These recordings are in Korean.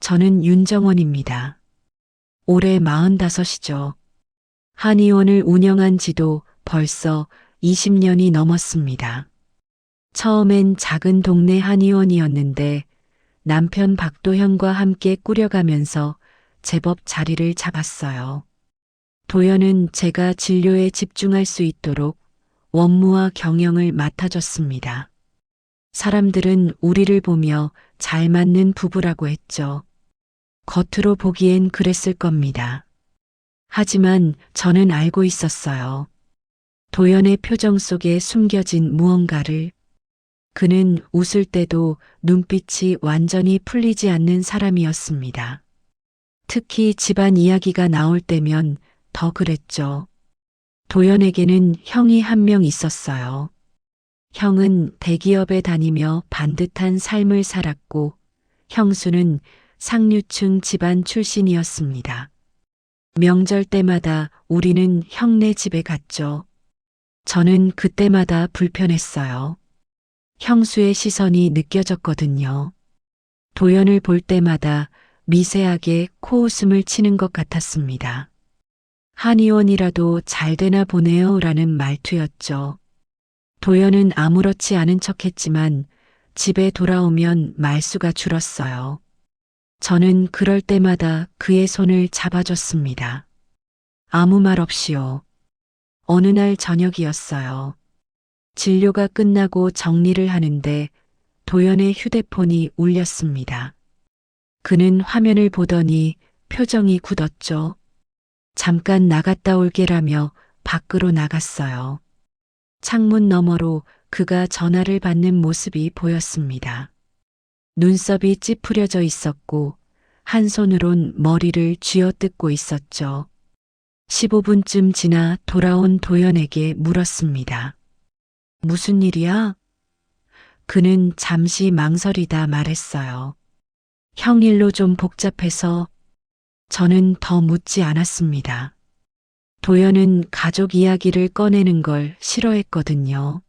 저는 윤정원입니다. 올해 45이죠. 한의원을 운영한 지도 벌써 20년이 넘었습니다. 처음엔 작은 동네 한의원이었는데 남편 박도현과 함께 꾸려가면서 제법 자리를 잡았어요. 도현은 제가 진료에 집중할 수 있도록 원무와 경영을 맡아줬습니다. 사람들은 우리를 보며 잘 맞는 부부라고 했죠. 겉으로 보기엔 그랬을 겁니다. 하지만 저는 알고 있었어요. 도연의 표정 속에 숨겨진 무언가를. 그는 웃을 때도 눈빛이 완전히 풀리지 않는 사람이었습니다. 특히 집안 이야기가 나올 때면 더 그랬죠. 도연에게는 형이 한 명 있었어요. 형은 대기업에 다니며 반듯한 삶을 살았고 형수는 상류층 집안 출신이었습니다. 명절 때마다 우리는 형네 집에 갔죠. 저는 그때마다 불편했어요. 형수의 시선이 느껴졌거든요. 도연을 볼 때마다 미세하게 코웃음을 치는 것 같았습니다. 한의원이라도 잘 되나 보네요 라는 말투였죠. 도연은 아무렇지 않은 척했지만 집에 돌아오면 말수가 줄었어요. 저는 그럴 때마다 그의 손을 잡아줬습니다. 아무 말 없이요. 어느 날 저녁이었어요. 진료가 끝나고 정리를 하는데 도연의 휴대폰이 울렸습니다. 그는 화면을 보더니 표정이 굳었죠. 잠깐 나갔다 올게라며 밖으로 나갔어요. 창문 너머로 그가 전화를 받는 모습이 보였습니다. 눈썹이 찌푸려져 있었고 한 손으론 머리를 쥐어뜯고 있었죠. 15분쯤 지나 돌아온 도연에게 물었습니다. 무슨 일이야? 그는 잠시 망설이다 말했어요. 형 일로 좀 복잡해서. 저는 더 묻지 않았습니다. 도연은 가족 이야기를 꺼내는 걸 싫어했거든요.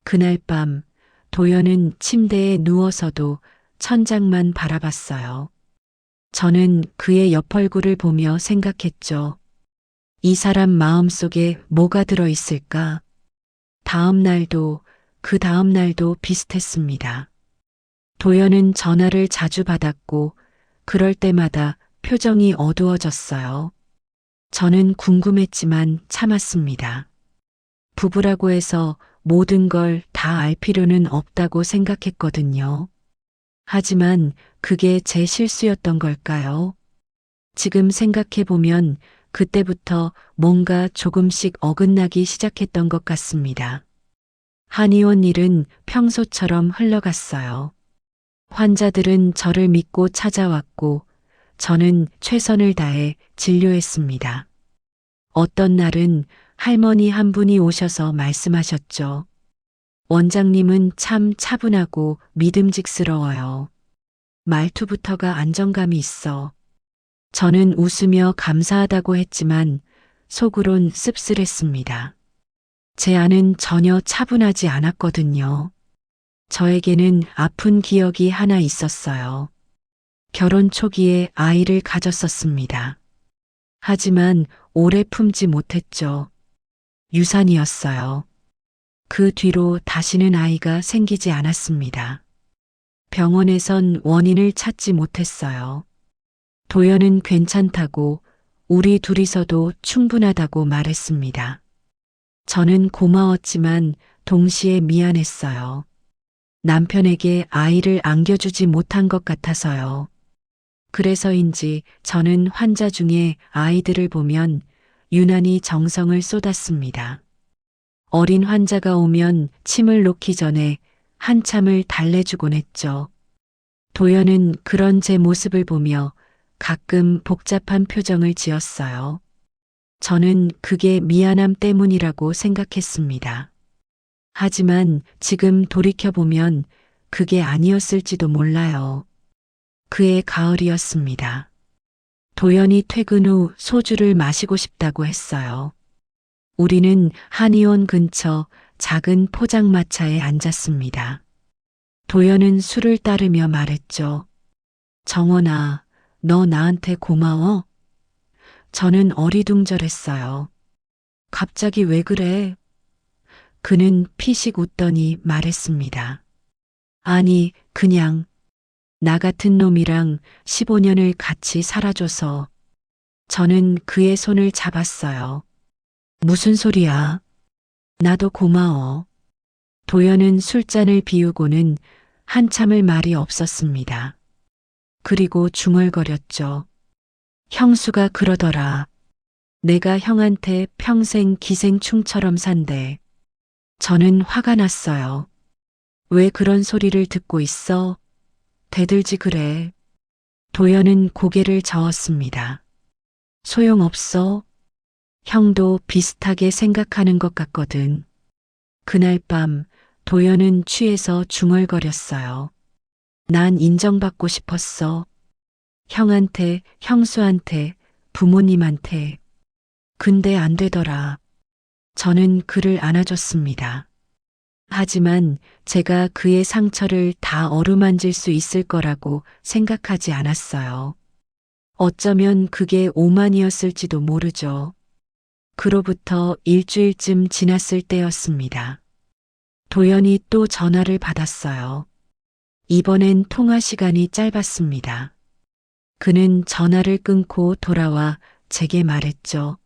그날 밤 도연은 침대에 누워서도 천장만 바라봤어요. 저는 그의 옆 얼굴을 보며 생각했죠. 이 사람 마음속에 뭐가 들어있을까? 다음 날도 그 다음 날도 비슷했습니다. 도연은 전화를 자주 받았고 그럴 때마다 표정이 어두워졌어요. 저는 궁금했지만 참았습니다. 부부라고 해서 모든 걸 다 알 필요는 없다고 생각했거든요. 하지만 그게 제 실수였던 걸까요? 지금 생각해보면 그때부터 뭔가 조금씩 어긋나기 시작했던 것 같습니다. 한의원 일은 평소처럼 흘러갔어요. 환자들은 저를 믿고 찾아왔고 저는 최선을 다해 진료했습니다. 어떤 날은 할머니 한 분이 오셔서 말씀하셨죠. 원장님은 참 차분하고 믿음직스러워요. 말투부터가 안정감이 있어. 저는 웃으며 감사하다고 했지만 속으론 씁쓸했습니다. 제 아는 전혀 차분하지 않았거든요. 저에게는 아픈 기억이 하나 있었어요. 결혼 초기에 아이를 가졌었습니다. 하지만 오래 품지 못했죠. 유산이었어요. 그 뒤로 다시는 아이가 생기지 않았습니다. 병원에선 원인을 찾지 못했어요. 도연은 괜찮다고 우리 둘이서도 충분하다고 말했습니다. 저는 고마웠지만 동시에 미안했어요. 남편에게 아이를 안겨주지 못한 것 같아서요. 그래서인지 저는 환자 중에 아이들을 보면 유난히 정성을 쏟았습니다. 어린 환자가 오면 침을 놓기 전에 한참을 달래주곤 했죠. 도연은 그런 제 모습을 보며 가끔 복잡한 표정을 지었어요. 저는 그게 미안함 때문이라고 생각했습니다. 하지만 지금 돌이켜보면 그게 아니었을지도 몰라요. 그의 가을이었습니다. 도연이 퇴근 후 소주를 마시고 싶다고 했어요. 우리는 한의원 근처 작은 포장마차에 앉았습니다. 도연은 술을 따르며 말했죠. 정원아, 너 나한테 고마워? 저는 어리둥절했어요. 갑자기 왜 그래? 그는 피식 웃더니 말했습니다. 아니, 그냥 나 같은 놈이랑 15년을 같이 살아줘서. 저는 그의 손을 잡았어요. 무슨 소리야? 나도 고마워. 도연은 술잔을 비우고는 한참을 말이 없었습니다. 그리고 중얼거렸죠. 형수가 그러더라. 내가 형한테 평생 기생충처럼 산대. 저는 화가 났어요. 왜 그런 소리를 듣고 있어? 대들지 그래. 도연은 고개를 저었습니다. 소용없어. 형도 비슷하게 생각하는 것 같거든. 그날 밤 도연은 취해서 중얼거렸어요. 난 인정받고 싶었어. 형한테, 형수한테, 부모님한테. 근데 안 되더라. 저는 그를 안아줬습니다. 하지만 제가 그의 상처를 다 어루만질 수 있을 거라고 생각하지 않았어요. 어쩌면 그게 오만이었을지도 모르죠. 그로부터 일주일쯤 지났을 때였습니다. 도연이 또 전화를 받았어요. 이번엔 통화 시간이 짧았습니다. 그는 전화를 끊고 돌아와 제게 말했죠.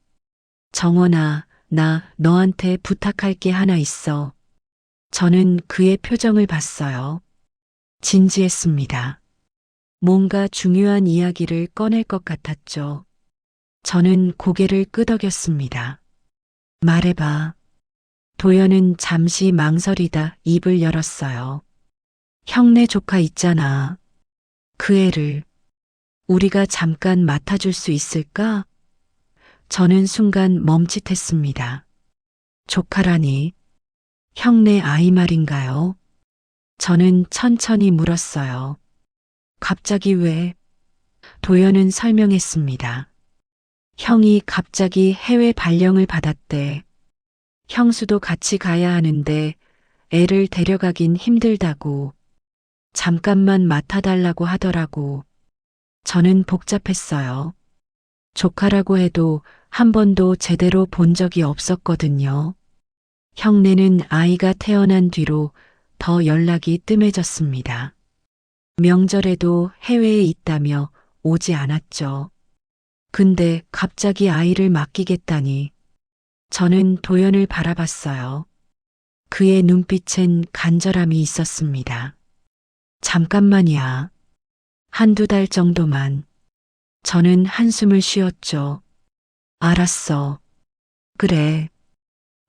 정원아, 나 너한테 부탁할 게 하나 있어. 저는 그의 표정을 봤어요. 진지했습니다. 뭔가 중요한 이야기를 꺼낼 것 같았죠. 저는 고개를 끄덕였습니다. 말해봐. 도연은 잠시 망설이다 입을 열었어요. 형네 조카 있잖아. 그 애를 우리가 잠깐 맡아줄 수 있을까? 저는 순간 멈칫했습니다. 조카라니. 형네 아이 말인가요? 저는 천천히 물었어요. 갑자기 왜? 도연은 설명했습니다. 형이 갑자기 해외 발령을 받았대. 형수도 같이 가야 하는데 애를 데려가긴 힘들다고. 잠깐만 맡아달라고 하더라고. 저는 복잡했어요. 조카라고 해도 한 번도 제대로 본 적이 없었거든요. 형네는 아이가 태어난 뒤로 더 연락이 뜸해졌습니다. 명절에도 해외에 있다며 오지 않았죠. 근데 갑자기 아이를 맡기겠다니. 저는 도연을 바라봤어요. 그의 눈빛엔 간절함이 있었습니다. 잠깐만이야. 한두 달 정도만. 저는 한숨을 쉬었죠. 알았어. 그래.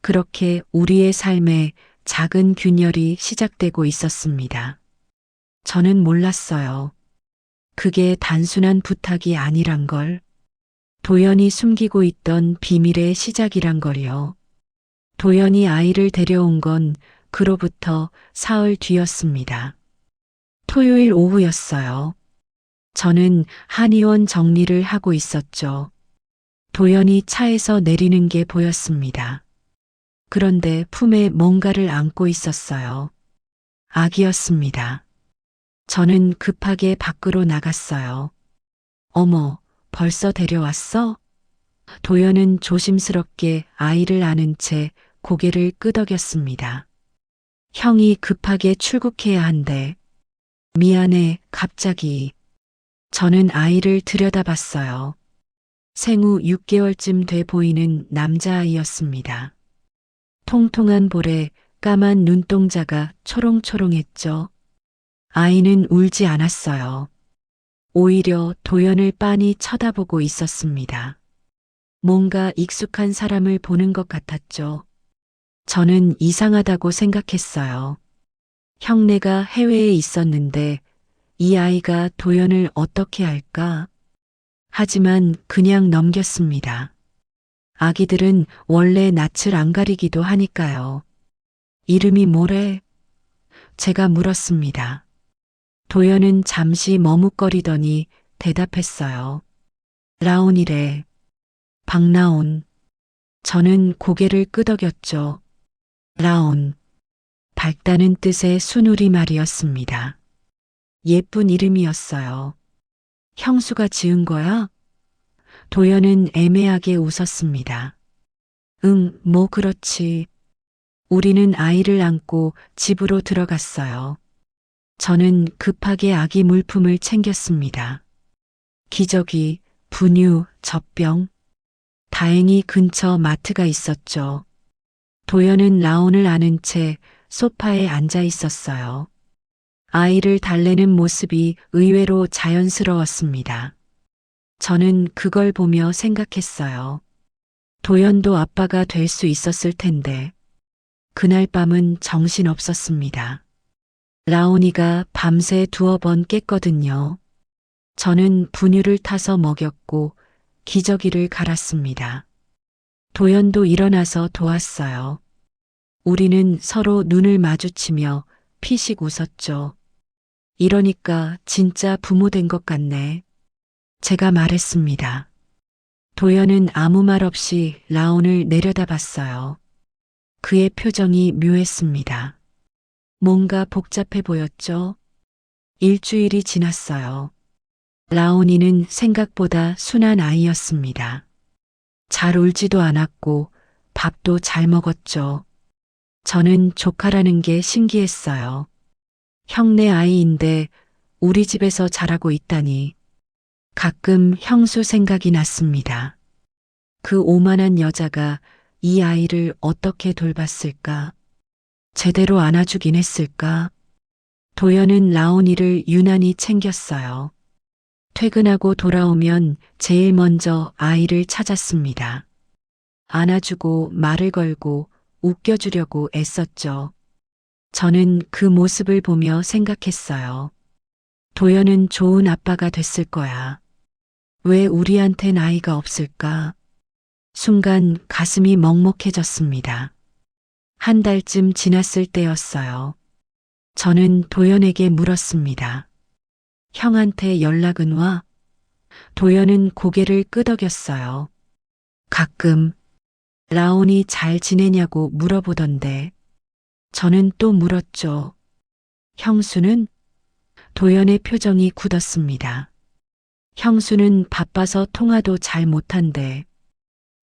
그렇게 우리의 삶에 작은 균열이 시작되고 있었습니다. 저는 몰랐어요. 그게 단순한 부탁이 아니란 걸. 도연이 숨기고 있던 비밀의 시작이란 걸요. 도연이 아이를 데려온 건 그로부터 사흘 뒤였습니다. 토요일 오후였어요. 저는 한의원 정리를 하고 있었죠. 도연이 차에서 내리는 게 보였습니다. 그런데 품에 뭔가를 안고 있었어요. 아기였습니다. 저는 급하게 밖으로 나갔어요. 어머, 벌써 데려왔어? 도연은 조심스럽게 아이를 안은 채 고개를 끄덕였습니다. 형이 급하게 출국해야 한대. 미안해, 갑자기. 저는 아이를 들여다봤어요. 생후 6개월쯤 돼 보이는 남자아이였습니다. 통통한 볼에 까만 눈동자가 초롱초롱했죠. 아이는 울지 않았어요. 오히려 도연을 빤히 쳐다보고 있었습니다. 뭔가 익숙한 사람을 보는 것 같았죠. 저는 이상하다고 생각했어요. 형네가 해외에 있었는데 이 아이가 도연을 어떻게 알까? 하지만 그냥 넘겼습니다. 아기들은 원래 낯을 안 가리기도 하니까요. 이름이 뭐래? 제가 물었습니다. 도연은 잠시 머뭇거리더니 대답했어요. 라온이래. 박라온. 저는 고개를 끄덕였죠. 라온. 밝다는 뜻의 순우리 말이었습니다. 예쁜 이름이었어요. 형수가 지은 거야? 도연은 애매하게 웃었습니다. 응, 뭐 그렇지. 우리는 아이를 안고 집으로 들어갔어요. 저는 급하게 아기 물품을 챙겼습니다. 기저귀, 분유, 젖병. 다행히 근처 마트가 있었죠. 도연은 라온을 안은 채 소파에 앉아 있었어요. 아이를 달래는 모습이 의외로 자연스러웠습니다. 저는 그걸 보며 생각했어요. 도연도 아빠가 될 수 있었을 텐데. 그날 밤은 정신없었습니다. 라온이가 밤새 두어 번 깼거든요. 저는 분유를 타서 먹였고 기저귀를 갈았습니다. 도연도 일어나서 도왔어요. 우리는 서로 눈을 마주치며 피식 웃었죠. 이러니까 진짜 부모 된 것 같네. 제가 말했습니다. 도연은 아무 말 없이 라온을 내려다봤어요. 그의 표정이 묘했습니다. 뭔가 복잡해 보였죠? 일주일이 지났어요. 라온이는 생각보다 순한 아이였습니다. 잘 울지도 않았고 밥도 잘 먹었죠. 저는 조카라는 게 신기했어요. 형네 아이인데 우리 집에서 자라고 있다니. 가끔 형수 생각이 났습니다. 그 오만한 여자가 이 아이를 어떻게 돌봤을까? 제대로 안아주긴 했을까? 도연은 라온이를 유난히 챙겼어요. 퇴근하고 돌아오면 제일 먼저 아이를 찾았습니다. 안아주고 말을 걸고 웃겨주려고 애썼죠. 저는 그 모습을 보며 생각했어요. 도연은 좋은 아빠가 됐을 거야. 왜 우리한텐 아이가 없을까? 순간 가슴이 먹먹해졌습니다. 한 달쯤 지났을 때였어요. 저는 도연에게 물었습니다. 형한테 연락은 와? 도연은 고개를 끄덕였어요. 가끔 라온이 잘 지내냐고 물어보던데. 저는 또 물었죠. 형수는? 도연의 표정이 굳었습니다. 형수는 바빠서 통화도 잘 못한대.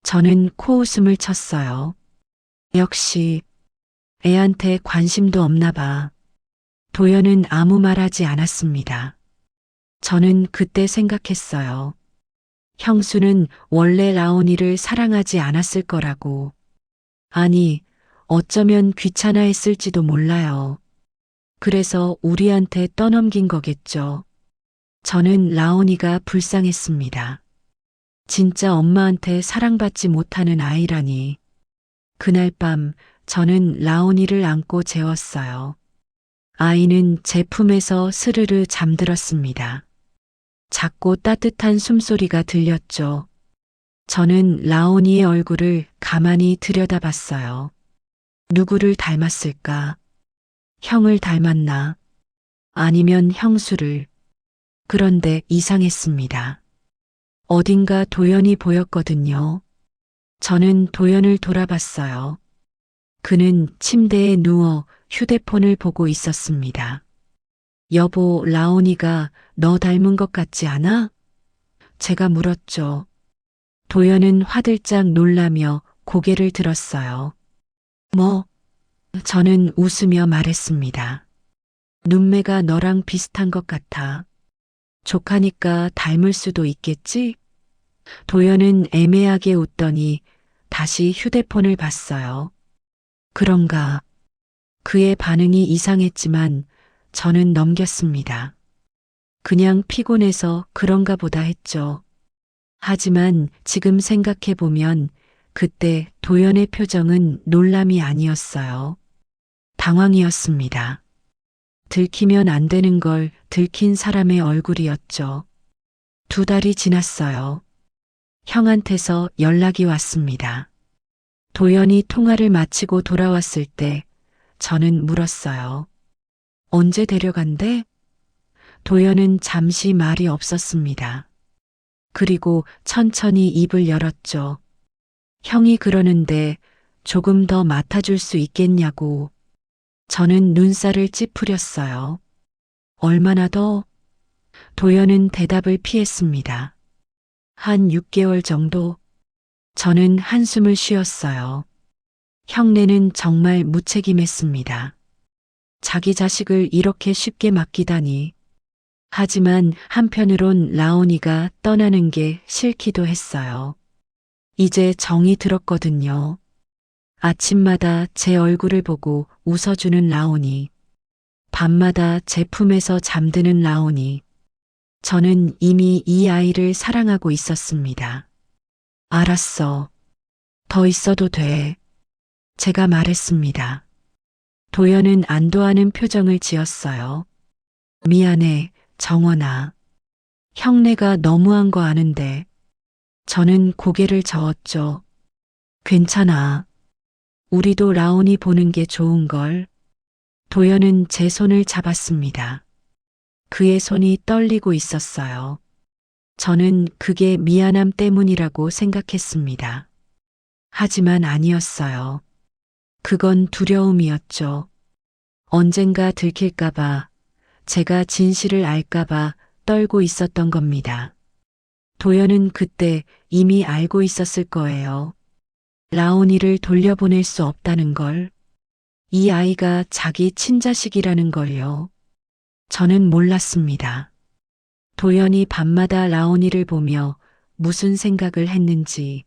저는 코웃음을 쳤어요. 역시 애한테 관심도 없나 봐. 도연은 아무 말 하지 않았습니다. 저는 그때 생각했어요. 형수는 원래 라온이를 사랑하지 않았을 거라고. 아니, 어쩌면 귀찮아했을지도 몰라요. 그래서 우리한테 떠넘긴 거겠죠. 저는 라온이가 불쌍했습니다. 진짜 엄마한테 사랑받지 못하는 아이라니. 그날 밤 저는 라온이를 안고 재웠어요. 아이는 제 품에서 스르르 잠들었습니다. 작고 따뜻한 숨소리가 들렸죠. 저는 라온이의 얼굴을 가만히 들여다봤어요. 누구를 닮았을까? 형을 닮았나? 아니면 형수를. 그런데 이상했습니다. 어딘가 도연이 보였거든요. 저는 도연을 돌아봤어요. 그는 침대에 누워 휴대폰을 보고 있었습니다. 여보, 라온이가 너 닮은 것 같지 않아? 제가 물었죠. 도연은 화들짝 놀라며 고개를 들었어요. 뭐? 저는 웃으며 말했습니다. 눈매가 너랑 비슷한 것 같아. 조카니까 닮을 수도 있겠지? 도연은 애매하게 웃더니 다시 휴대폰을 봤어요. 그런가? 그의 반응이 이상했지만 저는 넘겼습니다. 그냥 피곤해서 그런가 보다 했죠. 하지만 지금 생각해보면 그때 도연의 표정은 놀람이 아니었어요. 당황이었습니다. 들키면 안 되는 걸 들킨 사람의 얼굴이었죠. 2달이 지났어요. 형한테서 연락이 왔습니다. 도연이 통화를 마치고 돌아왔을 때 저는 물었어요. 언제 데려간대? 도연은 잠시 말이 없었습니다. 그리고 천천히 입을 열었죠. 형이 그러는데 조금 더 맡아줄 수 있겠냐고. 저는 눈살을 찌푸렸어요. 얼마나 더? 도연은 대답을 피했습니다. 한 6개월 정도? 저는 한숨을 쉬었어요. 형네는 정말 무책임했습니다. 자기 자식을 이렇게 쉽게 맡기다니. 하지만 한편으론 라온이가 떠나는 게 싫기도 했어요. 이제 정이 들었거든요. 아침마다 제 얼굴을 보고 웃어주는 라온이, 밤마다 제 품에서 잠드는 라온이. 저는 이미 이 아이를 사랑하고 있었습니다. 알았어. 더 있어도 돼. 제가 말했습니다. 도연은 안도하는 표정을 지었어요. 미안해, 정원아. 형네가 너무한 거 아는데. 저는 고개를 저었죠. 괜찮아. 우리도 라온이 보는 게 좋은걸. 도연은 제 손을 잡았습니다. 그의 손이 떨리고 있었어요. 저는 그게 미안함 때문이라고 생각했습니다. 하지만 아니었어요. 그건 두려움이었죠. 언젠가 들킬까봐, 제가 진실을 알까봐 떨고 있었던 겁니다. 도연은 그때 이미 알고 있었을 거예요. 라온이를 돌려보낼 수 없다는 걸. 이 아이가 자기 친자식이라는 걸요. 저는 몰랐습니다. 도연이 밤마다 라온이를 보며 무슨 생각을 했는지,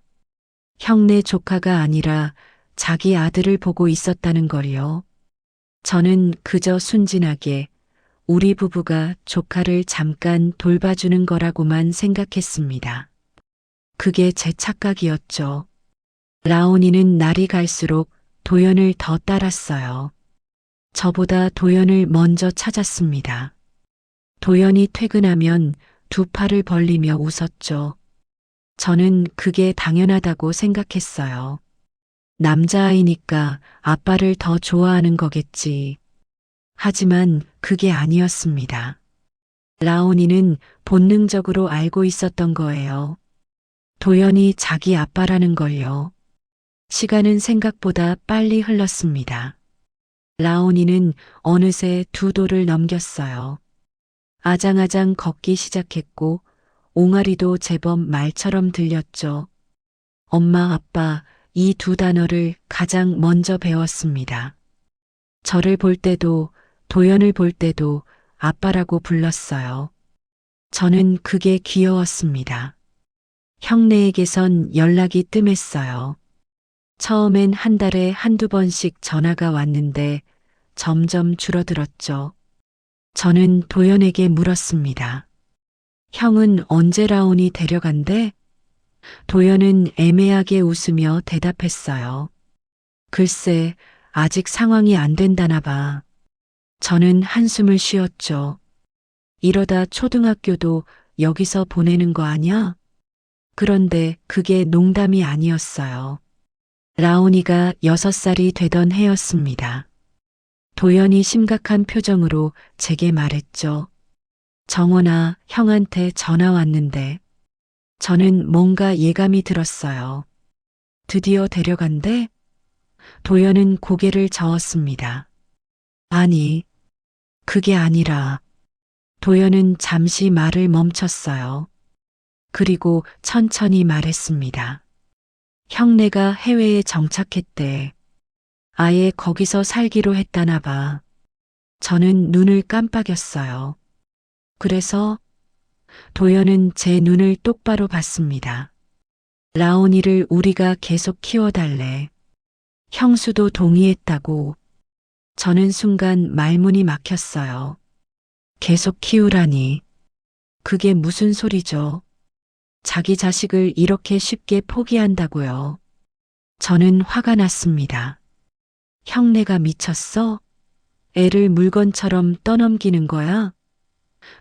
형네 조카가 아니라 자기 아들을 보고 있었다는 걸요. 저는 그저 순진하게 우리 부부가 조카를 잠깐 돌봐주는 거라고만 생각했습니다. 그게 제 착각이었죠. 라온이는 날이 갈수록 도연을 더 따랐어요. 저보다 도연을 먼저 찾았습니다. 도연이 퇴근하면 두 팔을 벌리며 웃었죠. 저는 그게 당연하다고 생각했어요. 남자아이니까 아빠를 더 좋아하는 거겠지. 하지만 그게 아니었습니다. 라온이는 본능적으로 알고 있었던 거예요. 도연이 자기 아빠라는 걸요. 시간은 생각보다 빨리 흘렀습니다. 라온이는 어느새 2도를 넘겼어요. 아장아장 걷기 시작했고 옹알이도 제법 말처럼 들렸죠. 엄마, 아빠, 이 2단어를 가장 먼저 배웠습니다. 저를 볼 때도 도연을 볼 때도 아빠라고 불렀어요. 저는 그게 귀여웠습니다. 형네에게선 연락이 뜸했어요. 처음엔 한 달에 1~2번씩 전화가 왔는데 점점 줄어들었죠. 저는 도연에게 물었습니다. 형은 언제 라온이 데려간대? 도연은 애매하게 웃으며 대답했어요. 글쎄, 아직 상황이 안 된다나 봐. 저는 한숨을 쉬었죠. 이러다 초등학교도 여기서 보내는 거 아냐? 그런데 그게 농담이 아니었어요. 라온이가 6살이 되던 해였습니다. 도연이 심각한 표정으로 제게 말했죠. 정원아, 형한테 전화 왔는데. 저는 뭔가 예감이 들었어요. 드디어 데려간대? 도연은 고개를 저었습니다. 아니, 그게 아니라. 도연은 잠시 말을 멈췄어요. 그리고 천천히 말했습니다. 형네가 해외에 정착했대. 아예 거기서 살기로 했다나 봐. 저는 눈을 깜빡였어요. 그래서 도연은 제 눈을 똑바로 봤습니다. 라온이를 우리가 계속 키워달래. 형수도 동의했다고. 저는 순간 말문이 막혔어요. 계속 키우라니. 그게 무슨 소리죠? 자기 자식을 이렇게 쉽게 포기한다고요. 저는 화가 났습니다. 형네가 미쳤어? 애를 물건처럼 떠넘기는 거야?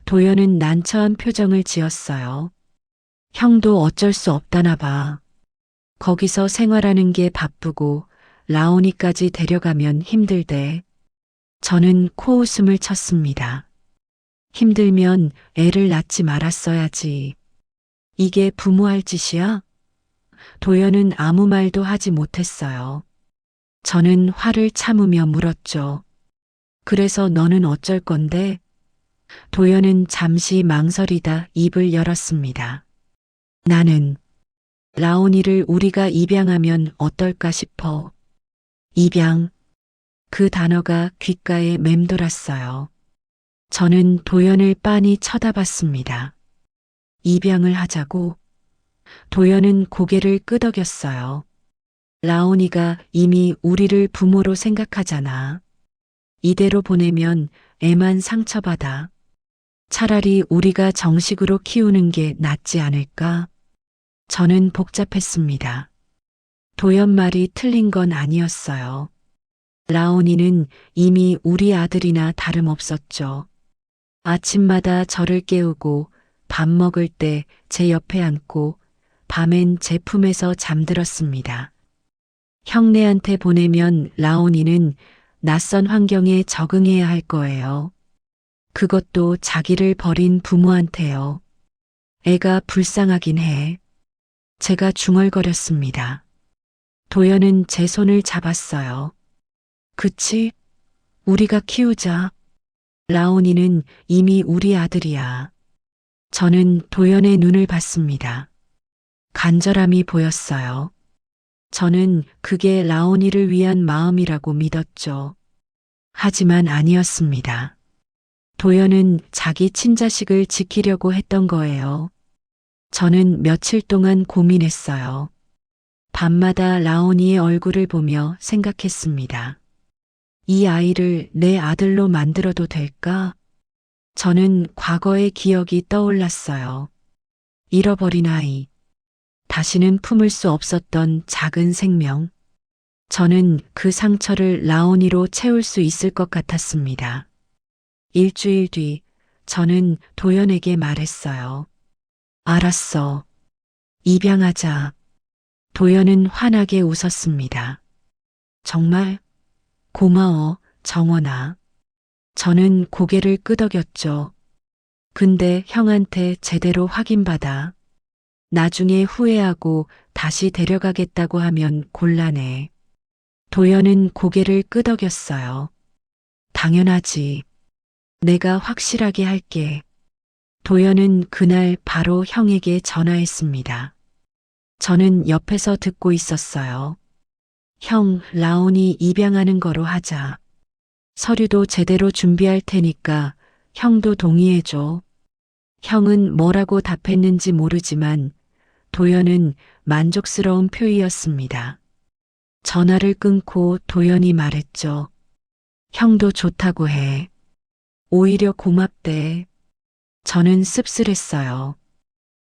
도연은 난처한 표정을 지었어요. 형도 어쩔 수 없다나 봐. 거기서 생활하는 게 바쁘고 라온이까지 데려가면 힘들대. 저는 코웃음을 쳤습니다. 힘들면 애를 낳지 말았어야지. 이게 부모할 짓이야? 도연은 아무 말도 하지 못했어요. 저는 화를 참으며 물었죠. 그래서 너는 어쩔 건데? 도연은 잠시 망설이다 입을 열었습니다. 나는 라온이를 우리가 입양하면 어떨까 싶어. 입양. 그 단어가 귓가에 맴돌았어요. 저는 도연을 빤히 쳐다봤습니다. 입양을 하자고? 도연은 고개를 끄덕였어요. 라온이가 이미 우리를 부모로 생각하잖아. 이대로 보내면 애만 상처받아. 차라리 우리가 정식으로 키우는 게 낫지 않을까? 저는 복잡했습니다. 도연 말이 틀린 건 아니었어요. 라온이는 이미 우리 아들이나 다름없었죠. 아침마다 저를 깨우고 밥 먹을 때 제 옆에 앉고 밤엔 제 품에서 잠들었습니다. 형네한테 보내면 라온이는 낯선 환경에 적응해야 할 거예요. 그것도 자기를 버린 부모한테요. 애가 불쌍하긴 해. 제가 중얼거렸습니다. 도연은 제 손을 잡았어요. 그치? 우리가 키우자. 라온이는 이미 우리 아들이야. 저는 도연의 눈을 봤습니다. 간절함이 보였어요. 저는 그게 라온이를 위한 마음이라고 믿었죠. 하지만 아니었습니다. 도연은 자기 친자식을 지키려고 했던 거예요. 저는 며칠 동안 고민했어요. 밤마다 라온이의 얼굴을 보며 생각했습니다. 이 아이를 내 아들로 만들어도 될까? 저는 과거의 기억이 떠올랐어요. 잃어버린 아이. 다시는 품을 수 없었던 작은 생명. 저는 그 상처를 라온이로 채울 수 있을 것 같았습니다. 일주일 뒤 저는 도연에게 말했어요. 알았어. 입양하자. 도연은 환하게 웃었습니다. 정말? 고마워, 정원아. 저는 고개를 끄덕였죠. 근데 형한테 제대로 확인받아. 나중에 후회하고 다시 데려가겠다고 하면 곤란해. 도연은 고개를 끄덕였어요. 당연하지. 내가 확실하게 할게. 도연은 그날 바로 형에게 전화했습니다. 저는 옆에서 듣고 있었어요. 형, 라온이 입양하는 거로 하자. 서류도 제대로 준비할 테니까 형도 동의해줘. 형은 뭐라고 답했는지 모르지만 도연은 만족스러운 표이였습니다. 전화를 끊고 도연이 말했죠. 형도 좋다고 해. 오히려 고맙대. 저는 씁쓸했어요.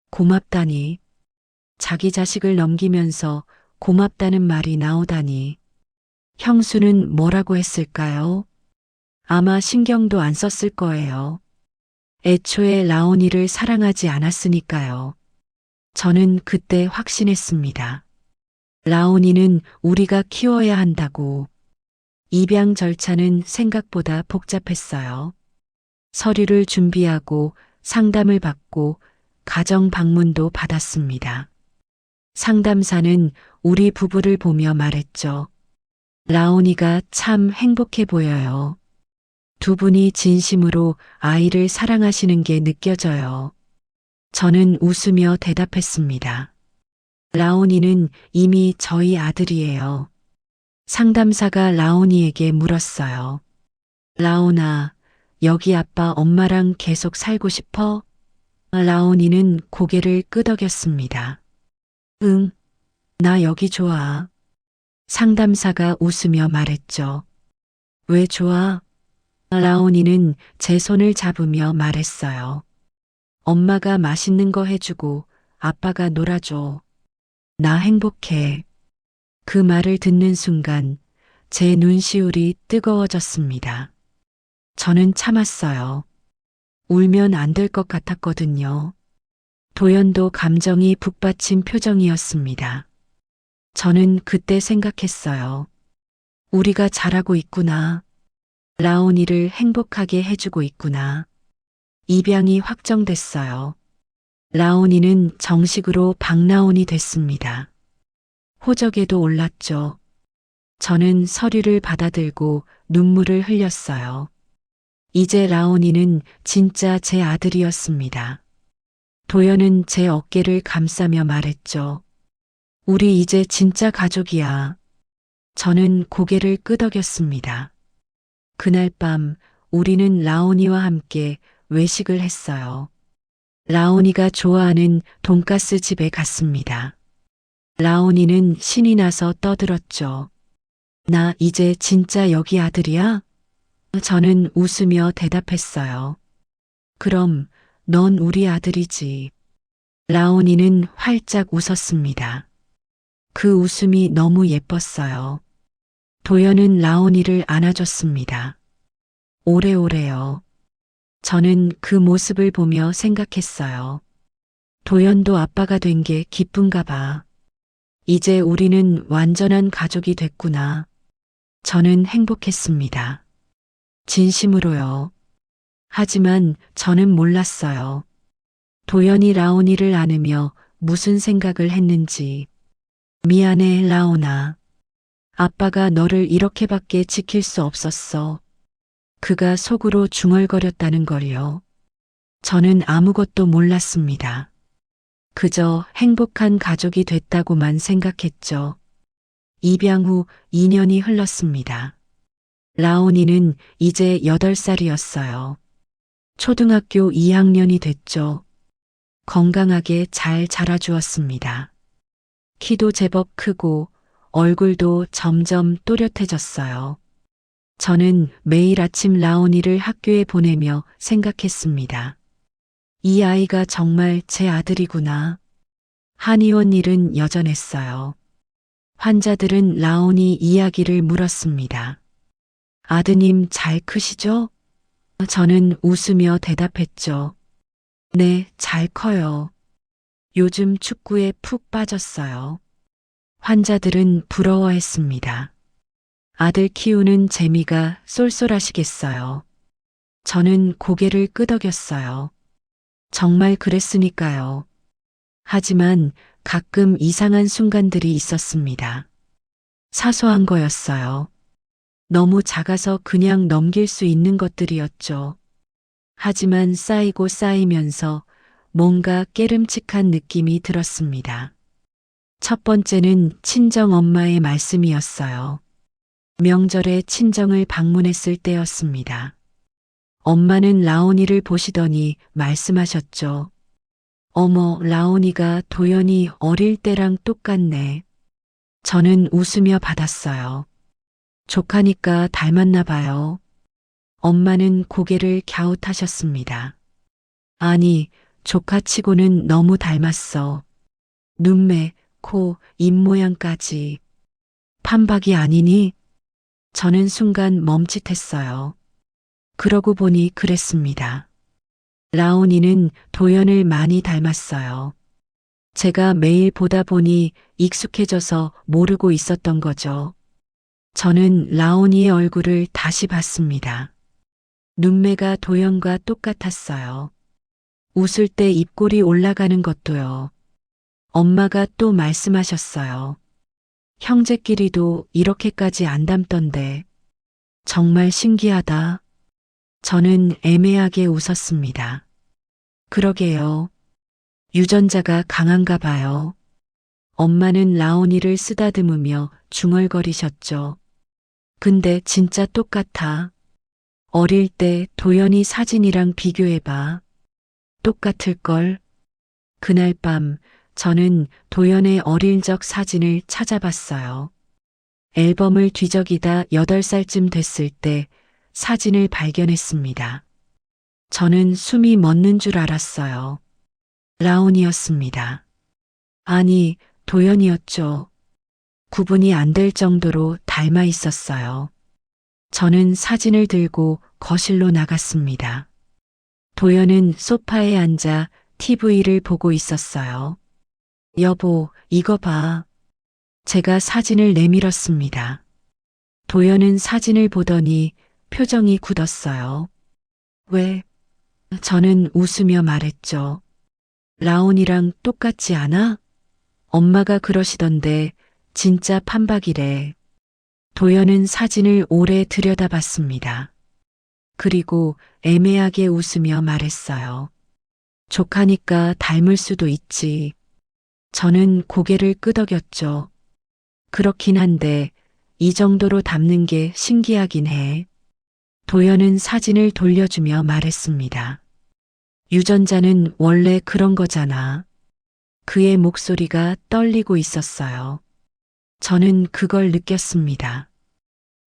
고맙다니. 자기 자식을 넘기면서 고맙다는 말이 나오다니. 형수는 뭐라고 했을까요? 아마 신경도 안 썼을 거예요. 애초에 라온이를 사랑하지 않았으니까요. 저는 그때 확신했습니다. 라온이는 우리가 키워야 한다고. 입양 절차는 생각보다 복잡했어요. 서류를 준비하고 상담을 받고 가정 방문도 받았습니다. 상담사는 우리 부부를 보며 말했죠. 라온이가 참 행복해 보여요. 두 분이 진심으로 아이를 사랑하시는 게 느껴져요. 저는 웃으며 대답했습니다. 라온이는 이미 저희 아들이에요. 상담사가 라온이에게 물었어요. 라온아, 여기 아빠 엄마랑 계속 살고 싶어? 라온이는 고개를 끄덕였습니다. 응, 나 여기 좋아. 상담사가 웃으며 말했죠. 왜 좋아? 라온이는 제 손을 잡으며 말했어요. 엄마가 맛있는 거 해주고 아빠가 놀아줘. 나 행복해. 그 말을 듣는 순간 제 눈시울이 뜨거워졌습니다. 저는 참았어요. 울면 안 될 것 같았거든요. 도연도 감정이 북받친 표정이었습니다. 저는 그때 생각했어요. 우리가 잘하고 있구나. 라온이를 행복하게 해주고 있구나. 입양이 확정됐어요. 라온이는 정식으로 박라온이 됐습니다. 호적에도 올랐죠. 저는 서류를 받아들고 눈물을 흘렸어요. 이제 라온이는 진짜 제 아들이었습니다. 도연은 제 어깨를 감싸며 말했죠. 우리 이제 진짜 가족이야. 저는 고개를 끄덕였습니다. 그날 밤 우리는 라온이와 함께 외식을 했어요. 라온이가 좋아하는 돈가스 집에 갔습니다. 라온이는 신이 나서 떠들었죠. 나 이제 진짜 여기 아들이야? 저는 웃으며 대답했어요. 그럼 넌 우리 아들이지. 라온이는 활짝 웃었습니다. 그 웃음이 너무 예뻤어요. 도연은 라온이를 안아줬습니다. 오래오래요. 저는 그 모습을 보며 생각했어요. 도연도 아빠가 된 게 기쁜가 봐. 이제 우리는 완전한 가족이 됐구나. 저는 행복했습니다. 진심으로요. 하지만 저는 몰랐어요. 도연이 라온이를 안으며 무슨 생각을 했는지. 미안해, 라온아. 아빠가 너를 이렇게밖에 지킬 수 없었어. 그가 속으로 중얼거렸다는 걸요. 저는 아무것도 몰랐습니다. 그저 행복한 가족이 됐다고만 생각했죠. 입양 후 2년이 흘렀습니다. 라온이는 이제 8살이었어요. 초등학교 2학년이 됐죠. 건강하게 잘 자라주었습니다. 키도 제법 크고 얼굴도 점점 또렷해졌어요. 저는 매일 아침 라온이를 학교에 보내며 생각했습니다. 이 아이가 정말 제 아들이구나. 한의원 일은 여전했어요. 환자들은 라온이 이야기를 물었습니다. 아드님 잘 크시죠? 저는 웃으며 대답했죠. 네, 잘 커요. 요즘 축구에 푹 빠졌어요. 환자들은 부러워했습니다. 아들 키우는 재미가 쏠쏠하시겠어요. 저는 고개를 끄덕였어요. 정말 그랬으니까요. 하지만 가끔 이상한 순간들이 있었습니다. 사소한 거였어요. 너무 작아서 그냥 넘길 수 있는 것들이었죠. 하지만 쌓이고 쌓이면서 뭔가 깨름칙한 느낌이 들었습니다. 첫 번째는 친정 엄마의 말씀이었어요. 명절에 친정을 방문했을 때였습니다. 엄마는 라온이를 보시더니 말씀하셨죠. 어머, 라온이가 도연이 어릴 때랑 똑같네. 저는 웃으며 받았어요. 조카니까 닮았나 봐요. 엄마는 고개를 갸웃하셨습니다. 아니, 조카치고는 너무 닮았어. 눈매, 코, 입모양까지. 판박이 아니니? 저는 순간 멈칫했어요. 그러고 보니 그랬습니다. 라온이는 도연을 많이 닮았어요. 제가 매일 보다 보니 익숙해져서 모르고 있었던 거죠. 저는 라온이의 얼굴을 다시 봤습니다. 눈매가 도연과 똑같았어요. 웃을 때 입꼬리 올라가는 것도요. 엄마가 또 말씀하셨어요. 형제끼리도 이렇게까지 안 닮던데. 정말 신기하다. 저는 애매하게 웃었습니다. 그러게요. 유전자가 강한가 봐요. 엄마는 라온이를 쓰다듬으며 중얼거리셨죠. 근데 진짜 똑같아. 어릴 때 도연이 사진이랑 비교해봐. 똑같을걸. 그날 밤 저는 도연의 어릴 적 사진을 찾아봤어요. 앨범을 뒤적이다 8살쯤 됐을 때 사진을 발견했습니다. 저는 숨이 멎는 줄 알았어요. 라온이었습니다. 아니, 도연이었죠. 구분이 안 될 정도로 닮아 있었어요. 저는 사진을 들고 거실로 나갔습니다. 도연은 소파에 앉아 TV를 보고 있었어요. 여보, 이거 봐. 제가 사진을 내밀었습니다. 도연은 사진을 보더니 표정이 굳었어요. 왜? 저는 웃으며 말했죠. 라온이랑 똑같지 않아? 엄마가 그러시던데 진짜 판박이래. 도연은 사진을 오래 들여다봤습니다. 그리고 애매하게 웃으며 말했어요. 조카니까 닮을 수도 있지. 저는 고개를 끄덕였죠. 그렇긴 한데 이 정도로 닮는 게 신기하긴 해. 도연은 사진을 돌려주며 말했습니다. 유전자는 원래 그런 거잖아. 그의 목소리가 떨리고 있었어요. 저는 그걸 느꼈습니다.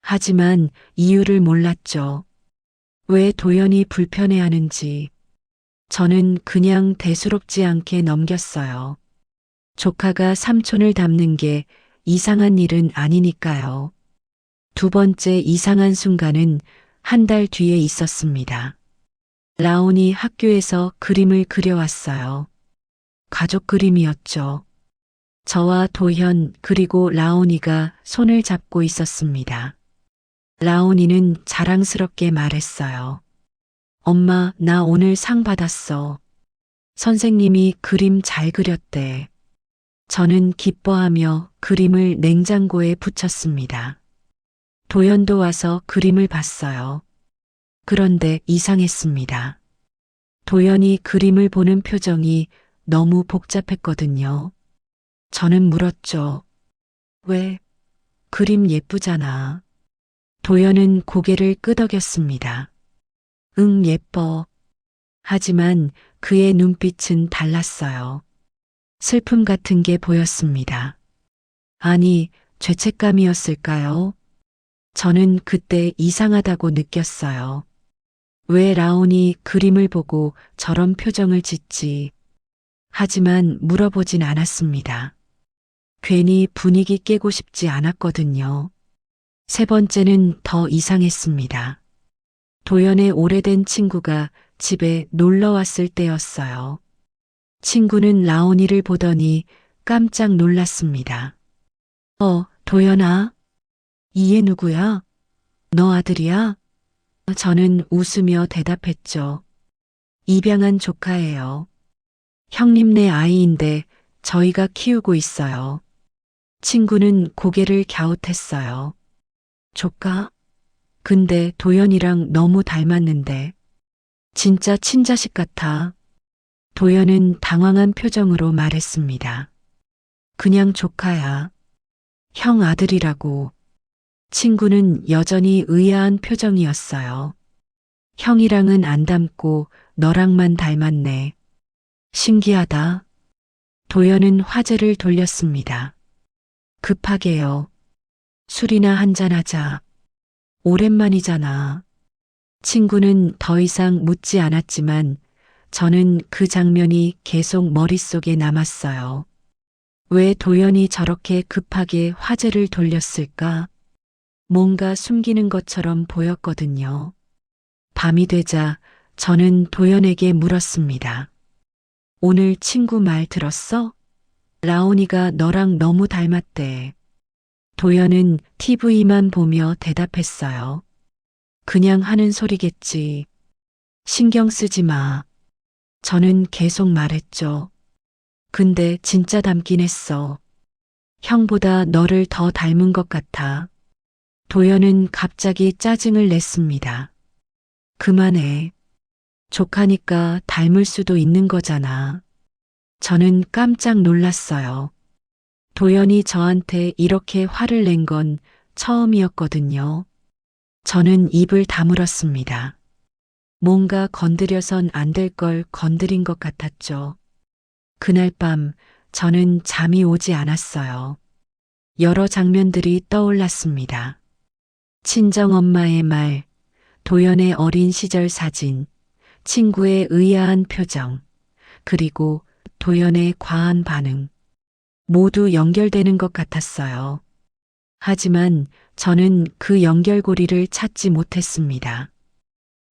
하지만 이유를 몰랐죠. 왜 도연이 불편해하는지. 저는 그냥 대수롭지 않게 넘겼어요. 조카가 삼촌을 닮는 게 이상한 일은 아니니까요. 두 번째 이상한 순간은 한 달 뒤에 있었습니다. 라온이 학교에서 그림을 그려왔어요. 가족 그림이었죠. 저와 도현 그리고 라온이가 손을 잡고 있었습니다. 라온이는 자랑스럽게 말했어요. 엄마, 나 오늘 상 받았어. 선생님이 그림 잘 그렸대. 저는 기뻐하며 그림을 냉장고에 붙였습니다. 도연도 와서 그림을 봤어요. 그런데 이상했습니다. 도연이 그림을 보는 표정이 너무 복잡했거든요. 저는 물었죠. 왜? 그림 예쁘잖아. 도연은 고개를 끄덕였습니다. 응, 예뻐. 하지만 그의 눈빛은 달랐어요. 슬픔 같은 게 보였습니다. 아니, 죄책감이었을까요? 저는 그때 이상하다고 느꼈어요. 왜 라온이 그림을 보고 저런 표정을 짓지? 하지만 물어보진 않았습니다. 괜히 분위기 깨고 싶지 않았거든요. 세 번째는 더 이상했습니다. 도연의 오래된 친구가 집에 놀러 왔을 때였어요. 친구는 라온이를 보더니 깜짝 놀랐습니다. 도연아? 이얘 누구야? 너 아들이야? 저는 웃으며 대답했죠. 입양한 조카예요. 형님네 아이인데 저희가 키우고 있어요. 친구는 고개를 갸웃했어요. 조카? 근데 도연이랑 너무 닮았는데. 진짜 친자식 같아. 도연은 당황한 표정으로 말했습니다. 그냥 조카야. 형 아들이라고. 친구는 여전히 의아한 표정이었어요. 형이랑은 안 닮고 너랑만 닮았네. 신기하다. 도연은 화제를 돌렸습니다. 급하게요. 술이나 한잔하자. 오랜만이잖아. 친구는 더 이상 묻지 않았지만 저는 그 장면이 계속 머릿속에 남았어요. 왜 도연이 저렇게 급하게 화제를 돌렸을까? 뭔가 숨기는 것처럼 보였거든요. 밤이 되자 저는 도연에게 물었습니다. 오늘 친구 말 들었어? 라온이가 너랑 너무 닮았대. 도연은 TV만 보며 대답했어요. 그냥 하는 소리겠지. 신경 쓰지 마. 저는 계속 말했죠. 근데 진짜 닮긴 했어. 형보다 너를 더 닮은 것 같아. 도연은 갑자기 짜증을 냈습니다. 그만해. 조카니까 닮을 수도 있는 거잖아. 저는 깜짝 놀랐어요. 도연이 저한테 이렇게 화를 낸 건 처음이었거든요. 저는 입을 다물었습니다. 뭔가 건드려선 안 될 걸 건드린 것 같았죠. 그날 밤 저는 잠이 오지 않았어요. 여러 장면들이 떠올랐습니다. 친정엄마의 말, 도연의 어린 시절 사진, 친구의 의아한 표정, 그리고 도연의 과한 반응. 모두 연결되는 것 같았어요. 하지만 저는 그 연결고리를 찾지 못했습니다.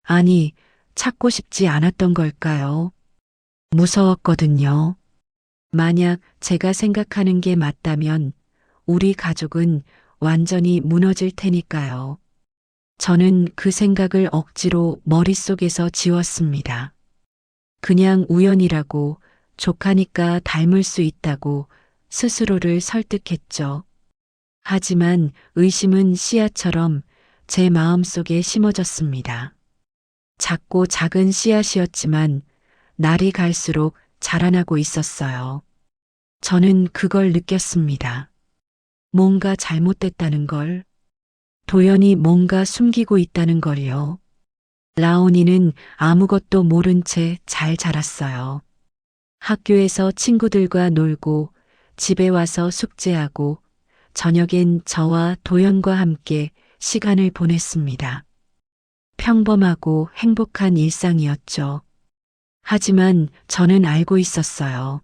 아니, 찾고 싶지 않았던 걸까요? 무서웠거든요. 만약 제가 생각하는 게 맞다면 우리 가족은 완전히 무너질 테니까요. 저는 그 생각을 억지로 머릿속에서 지웠습니다. 그냥 우연이라고, 조카니까 닮을 수 있다고 스스로를 설득했죠. 하지만 의심은 씨앗처럼 제 마음속에 심어졌습니다. 작고 작은 씨앗이었지만 날이 갈수록 자라나고 있었어요. 저는 그걸 느꼈습니다. 뭔가 잘못됐다는 걸, 도연이 뭔가 숨기고 있다는 걸요. 라온이는 아무것도 모른 채 잘 자랐어요. 학교에서 친구들과 놀고 집에 와서 숙제하고 저녁엔 저와 도연과 함께 시간을 보냈습니다. 평범하고 행복한 일상이었죠. 하지만 저는 알고 있었어요.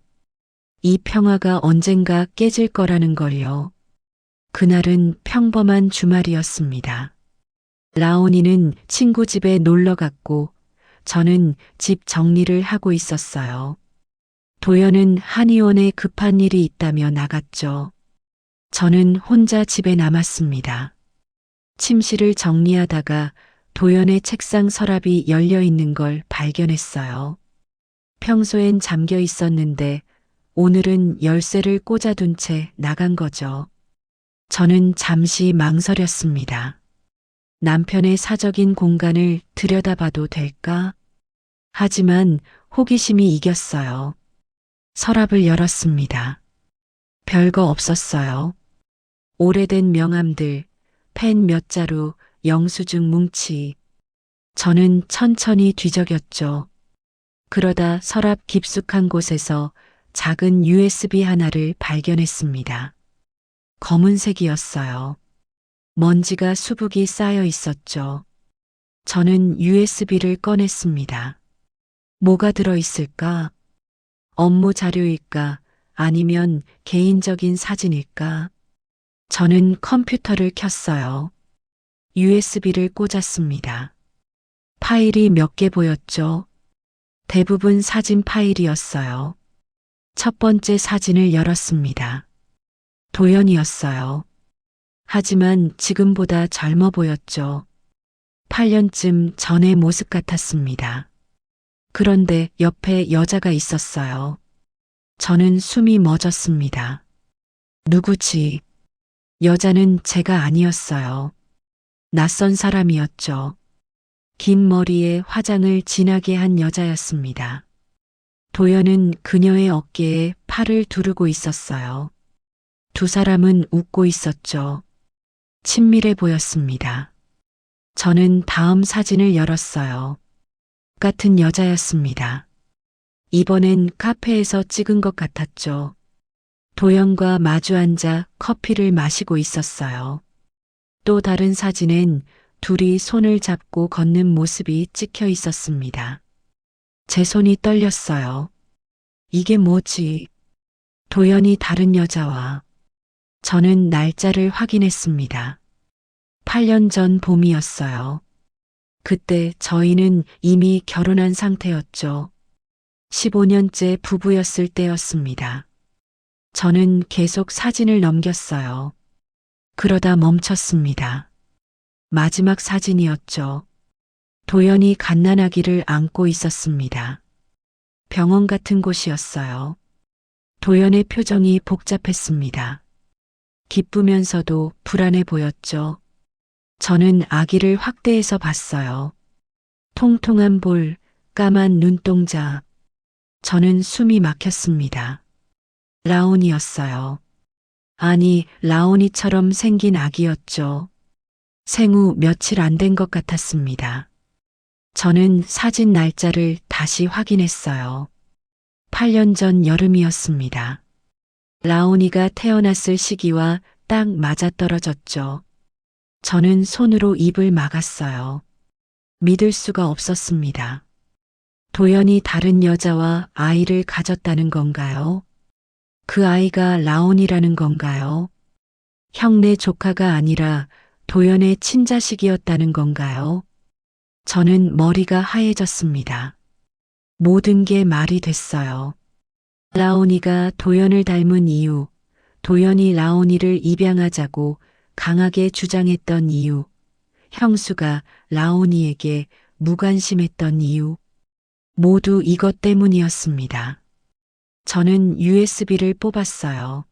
이 평화가 언젠가 깨질 거라는 걸요. 그날은 평범한 주말이었습니다. 라온이는 친구 집에 놀러 갔고 저는 집 정리를 하고 있었어요. 도연은 한의원에 급한 일이 있다며 나갔죠. 저는 혼자 집에 남았습니다. 침실을 정리하다가 도연의 책상 서랍이 열려 있는 걸 발견했어요. 평소엔 잠겨 있었는데 오늘은 열쇠를 꽂아둔 채 나간 거죠. 저는 잠시 망설였습니다. 남편의 사적인 공간을 들여다봐도 될까? 하지만 호기심이 이겼어요. 서랍을 열었습니다. 별거 없었어요. 오래된 명함들, 펜 몇 자루, 영수증 뭉치. 저는 천천히 뒤적였죠. 그러다 서랍 깊숙한 곳에서 작은 USB 하나를 발견했습니다. 검은색이었어요. 먼지가 수북이 쌓여 있었죠. 저는 USB를 꺼냈습니다. 뭐가 들어있을까? 업무 자료일까? 아니면 개인적인 사진일까? 저는 컴퓨터를 켰어요. USB를 꽂았습니다. 파일이 몇 개 보였죠? 대부분 사진 파일이었어요. 첫 번째 사진을 열었습니다. 도연이었어요. 하지만 지금보다 젊어 보였죠. 8년쯤 전의 모습 같았습니다. 그런데 옆에 여자가 있었어요. 저는 숨이 멎었습니다. 누구지? 여자는 제가 아니었어요. 낯선 사람이었죠. 긴 머리에 화장을 진하게 한 여자였습니다. 도연은 그녀의 어깨에 팔을 두르고 있었어요. 두 사람은 웃고 있었죠. 친밀해 보였습니다. 저는 다음 사진을 열었어요. 같은 여자였습니다. 이번엔 카페에서 찍은 것 같았죠. 도연과 마주 앉아 커피를 마시고 있었어요. 또 다른 사진엔 둘이 손을 잡고 걷는 모습이 찍혀 있었습니다. 제 손이 떨렸어요. 이게 뭐지? 도연이 다른 여자와. 저는 날짜를 확인했습니다. 8년 전 봄이었어요. 그때 저희는 이미 결혼한 상태였죠. 15년째 부부였을 때였습니다. 저는 계속 사진을 넘겼어요. 그러다 멈췄습니다. 마지막 사진이었죠. 도연이 갓난아기를 안고 있었습니다. 병원 같은 곳이었어요. 도연의 표정이 복잡했습니다. 기쁘면서도 불안해 보였죠. 저는 아기를 확대해서 봤어요. 통통한 볼, 까만 눈동자. 저는 숨이 막혔습니다. 라온이었어요. 아니, 라온이처럼 생긴 아기였죠. 생후 며칠 안 된 것 같았습니다. 저는 사진 날짜를 다시 확인했어요. 8년 전 여름이었습니다. 라온이가 태어났을 시기와 딱 맞아떨어졌죠. 저는 손으로 입을 막았어요. 믿을 수가 없었습니다. 도연이 다른 여자와 아이를 가졌다는 건가요? 그 아이가 라온이라는 건가요? 형네 조카가 아니라 도연의 친자식이었다는 건가요? 저는 머리가 하얘졌습니다. 모든 게 말이 됐어요. 라온이가 도연을 닮은 이유, 도연이 라온이를 입양하자고 강하게 주장했던 이유, 형수가 라온이에게 무관심했던 이유, 모두 이것 때문이었습니다. 저는 USB를 뽑았어요.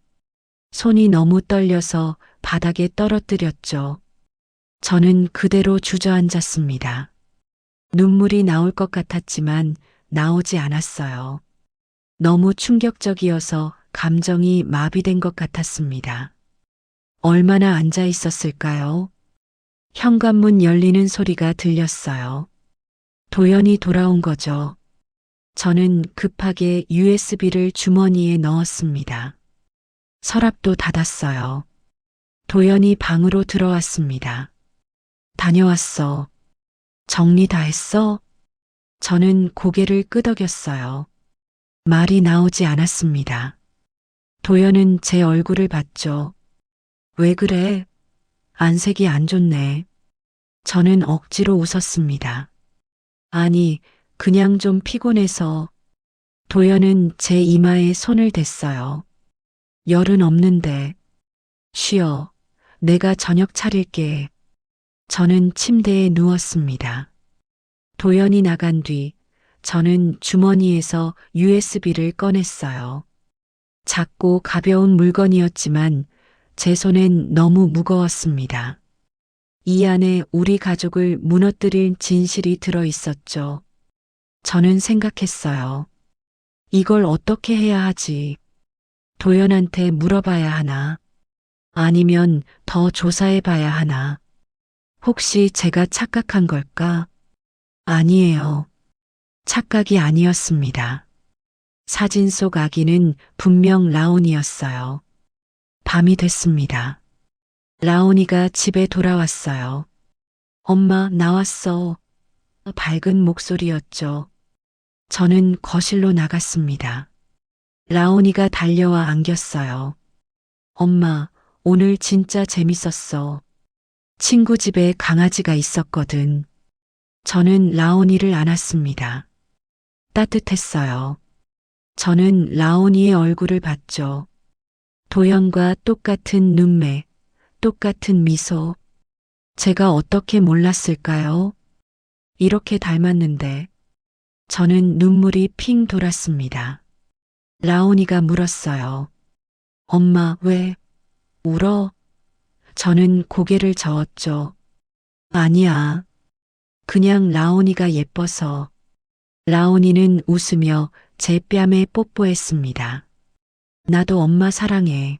손이 너무 떨려서 바닥에 떨어뜨렸죠. 저는 그대로 주저앉았습니다. 눈물이 나올 것 같았지만 나오지 않았어요. 너무 충격적이어서 감정이 마비된 것 같았습니다. 얼마나 앉아 있었을까요? 현관문 열리는 소리가 들렸어요. 도연이 돌아온 거죠. 저는 급하게 USB를 주머니에 넣었습니다. 서랍도 닫았어요. 도연이 방으로 들어왔습니다. 다녀왔어. 정리 다 했어? 저는 고개를 끄덕였어요. 말이 나오지 않았습니다. 도연은 제 얼굴을 봤죠. 왜 그래? 안색이 안 좋네. 저는 억지로 웃었습니다. 아니, 그냥 좀 피곤해서. 도연은 제 이마에 손을 댔어요. 열은 없는데. 쉬어. 내가 저녁 차릴게. 저는 침대에 누웠습니다. 도연이 나간 뒤 저는 주머니에서 USB를 꺼냈어요. 작고 가벼운 물건이었지만 제 손엔 너무 무거웠습니다. 이 안에 우리 가족을 무너뜨릴 진실이 들어 있었죠. 저는 생각했어요. 이걸 어떻게 해야 하지? 도연한테 물어봐야 하나? 아니면 더 조사해 봐야 하나? 혹시 제가 착각한 걸까? 아니에요. 착각이 아니었습니다. 사진 속 아기는 분명 라온이었어요. 밤이 됐습니다. 라온이가 집에 돌아왔어요. 엄마, 나왔어. 밝은 목소리였죠. 저는 거실로 나갔습니다. 라온이가 달려와 안겼어요. 엄마, 오늘 진짜 재밌었어. 친구 집에 강아지가 있었거든. 저는 라온이를 안았습니다. 따뜻했어요. 저는 라온이의 얼굴을 봤죠. 도연과 똑같은 눈매, 똑같은 미소. 제가 어떻게 몰랐을까요? 이렇게 닮았는데. 저는 눈물이 핑 돌았습니다. 라온이가 물었어요. 엄마, 왜 울어? 저는 고개를 저었죠. 아니야. 그냥 라온이가 예뻐서. 라온이는 웃으며 제 뺨에 뽀뽀했습니다. 나도 엄마 사랑해.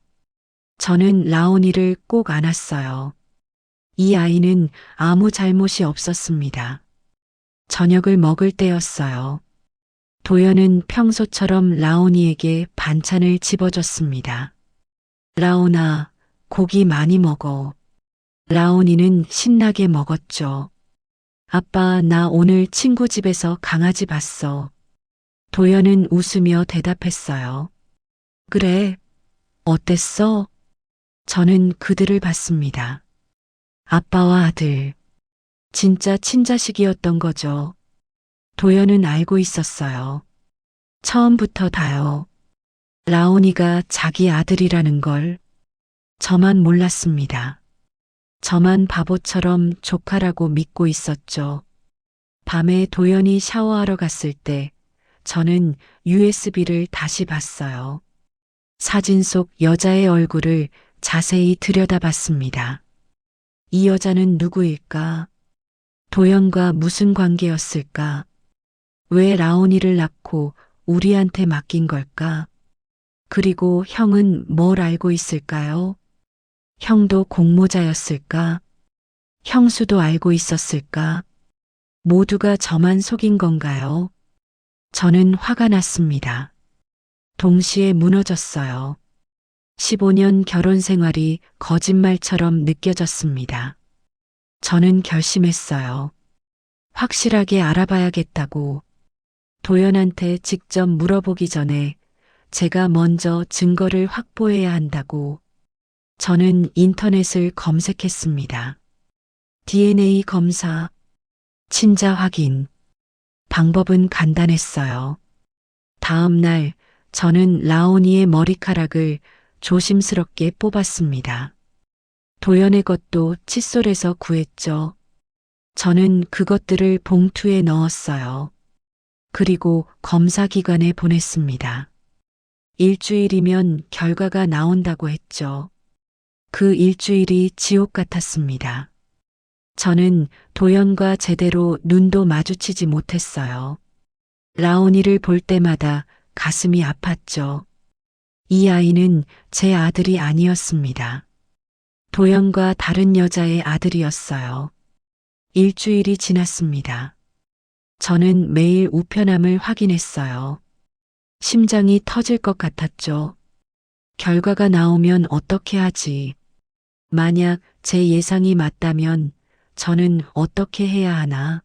저는 라온이를 꼭 안았어요. 이 아이는 아무 잘못이 없었습니다. 저녁을 먹을 때였어요. 도연은 평소처럼 라온이에게 반찬을 집어줬습니다. 라온아, 고기 많이 먹어. 라온이는 신나게 먹었죠. 아빠, 나 오늘 친구 집에서 강아지 봤어. 도연은 웃으며 대답했어요. 그래, 어땠어? 저는 그들을 봤습니다. 아빠와 아들. 진짜 친자식이었던 거죠. 도연은 알고 있었어요. 처음부터 다요. 라온이가 자기 아들이라는 걸. 저만 몰랐습니다. 저만 바보처럼 조카라고 믿고 있었죠. 밤에 도연이 샤워하러 갔을 때 저는 USB를 다시 봤어요. 사진 속 여자의 얼굴을 자세히 들여다봤습니다. 이 여자는 누구일까? 도연과 무슨 관계였을까? 왜 라온이를 낳고 우리한테 맡긴 걸까? 그리고 형은 뭘 알고 있을까요? 형도 공모자였을까? 형수도 알고 있었을까? 모두가 저만 속인 건가요? 저는 화가 났습니다. 동시에 무너졌어요. 15년 결혼 생활이 거짓말처럼 느껴졌습니다. 저는 결심했어요. 확실하게 알아봐야겠다고. 도연한테 직접 물어보기 전에 제가 먼저 증거를 확보해야 한다고. 저는 인터넷을 검색했습니다. DNA 검사, 친자 확인. 방법은 간단했어요. 다음 날 저는 라온이의 머리카락을 조심스럽게 뽑았습니다. 도연의 것도 칫솔에서 구했죠. 저는 그것들을 봉투에 넣었어요. 그리고 검사기관에 보냈습니다. 일주일이면 결과가 나온다고 했죠. 그 일주일이 지옥 같았습니다. 저는 도연과 제대로 눈도 마주치지 못했어요. 라온이를 볼 때마다 가슴이 아팠죠. 이 아이는 제 아들이 아니었습니다. 도연과 다른 여자의 아들이었어요. 일주일이 지났습니다. 저는 매일 우편함을 확인했어요. 심장이 터질 것 같았죠. 결과가 나오면 어떻게 하지? 만약 제 예상이 맞다면 저는 어떻게 해야 하나?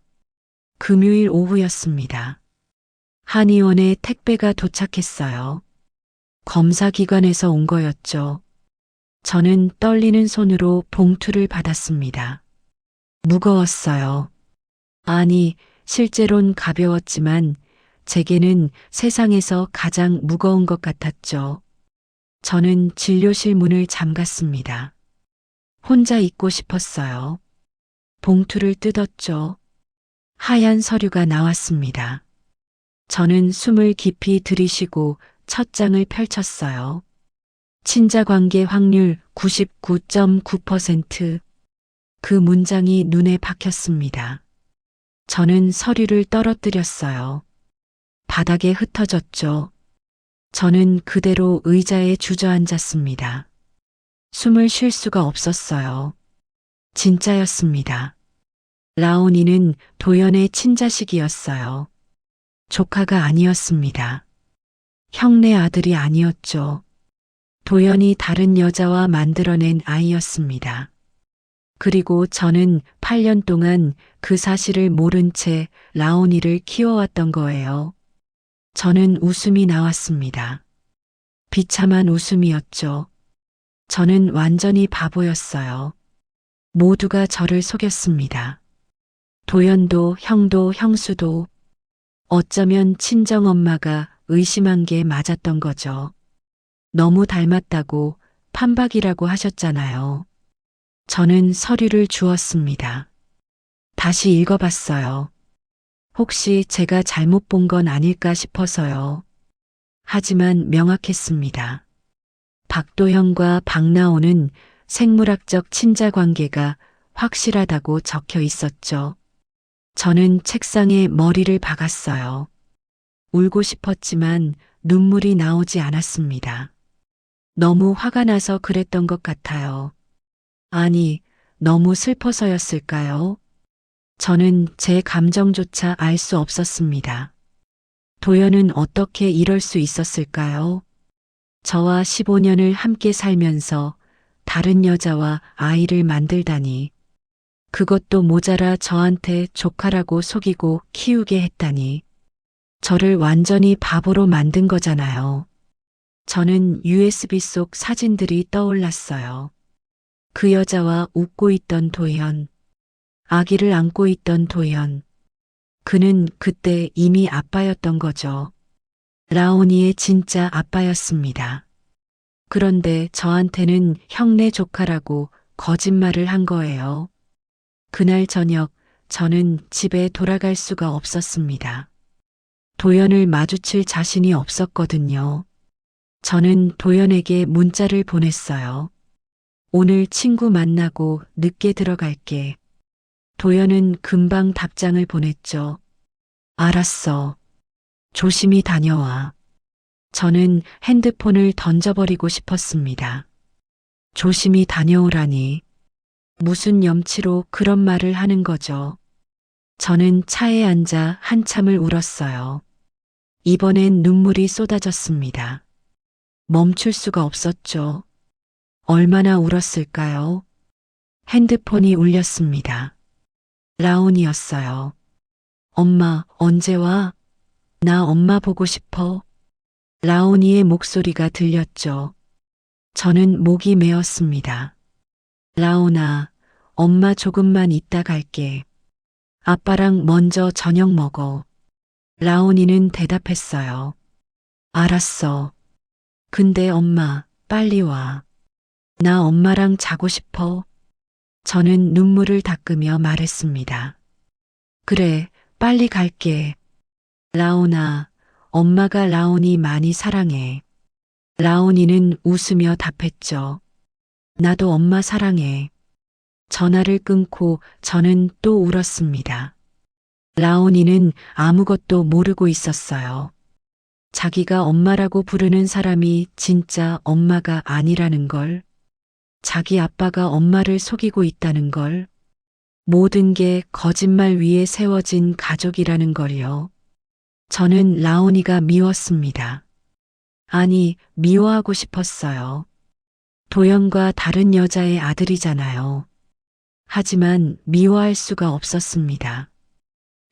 금요일 오후였습니다. 한의원에 택배가 도착했어요. 검사기관에서 온 거였죠. 저는 떨리는 손으로 봉투를 받았습니다. 무거웠어요. 아니, 실제론 가벼웠지만 제게는 세상에서 가장 무거운 것 같았죠. 저는 진료실 문을 잠갔습니다. 혼자 있고 싶었어요. 봉투를 뜯었죠. 하얀 서류가 나왔습니다. 저는 숨을 깊이 들이쉬고 첫 장을 펼쳤어요. 친자관계 확률 99.9%. 그 문장이 눈에 박혔습니다. 저는 서류를 떨어뜨렸어요. 바닥에 흩어졌죠. 저는 그대로 의자에 주저앉았습니다. 숨을 쉴 수가 없었어요. 진짜였습니다. 라온이는 도연의 친자식이었어요. 조카가 아니었습니다. 형네 아들이 아니었죠. 도연이 다른 여자와 만들어낸 아이였습니다. 그리고 저는 8년 동안 그 사실을 모른 채 라온이를 키워왔던 거예요. 저는 웃음이 나왔습니다. 비참한 웃음이었죠. 저는 완전히 바보였어요. 모두가 저를 속였습니다. 도연도 형도 형수도 어쩌면 친정엄마가 의심한 게 맞았던 거죠. 너무 닮았다고 판박이라고 하셨잖아요. 저는 서류를 주었습니다. 다시 읽어봤어요. 혹시 제가 잘못 본 건 아닐까 싶어서요. 하지만 명확했습니다. 박도현과 박나온은 생물학적 친자 관계가 확실하다고 적혀 있었죠. 저는 책상에 머리를 박았어요. 울고 싶었지만 눈물이 나오지 않았습니다. 너무 화가 나서 그랬던 것 같아요. 아니, 너무 슬퍼서였을까요? 저는 제 감정조차 알 수 없었습니다. 도연은 어떻게 이럴 수 있었을까요? 저와 15년을 함께 살면서 다른 여자와 아이를 만들다니. 그것도 모자라 저한테 조카라고 속이고 키우게 했다니. 저를 완전히 바보로 만든 거잖아요. 저는 USB 속 사진들이 떠올랐어요. 그 여자와 웃고 있던 도현. 아기를 안고 있던 도현. 그는 그때 이미 아빠였던 거죠. 라온이의 진짜 아빠였습니다. 그런데 저한테는 형네 조카라고 거짓말을 한 거예요. 그날 저녁 저는 집에 돌아갈 수가 없었습니다. 도연을 마주칠 자신이 없었거든요. 저는 도연에게 문자를 보냈어요. 오늘 친구 만나고 늦게 들어갈게. 도연은 금방 답장을 보냈죠. 알았어. 조심히 다녀와. 저는 핸드폰을 던져버리고 싶었습니다. 조심히 다녀오라니. 무슨 염치로 그런 말을 하는 거죠. 저는 차에 앉아 한참을 울었어요. 이번엔 눈물이 쏟아졌습니다. 멈출 수가 없었죠. 얼마나 울었을까요? 핸드폰이 울렸습니다. 라온이었어요. 엄마, 언제 와? 나 엄마 보고 싶어. 라온이의 목소리가 들렸죠. 저는 목이 메었습니다. 라온아, 엄마 조금만 이따 갈게. 아빠랑 먼저 저녁 먹어. 라온이는 대답했어요. 알았어. 근데 엄마, 빨리 와. 나 엄마랑 자고 싶어. 저는 눈물을 닦으며 말했습니다. 그래, 빨리 갈게. 라온아, 엄마가 라온이 많이 사랑해. 라온이는 웃으며 답했죠. 나도 엄마 사랑해. 전화를 끊고 저는 또 울었습니다. 라온이는 아무것도 모르고 있었어요. 자기가 엄마라고 부르는 사람이 진짜 엄마가 아니라는 걸, 자기 아빠가 엄마를 속이고 있다는 걸, 모든 게 거짓말 위에 세워진 가족이라는 걸요. 저는 라온이가 미웠습니다. 아니, 미워하고 싶었어요. 도연과 다른 여자의 아들이잖아요. 하지만 미워할 수가 없었습니다.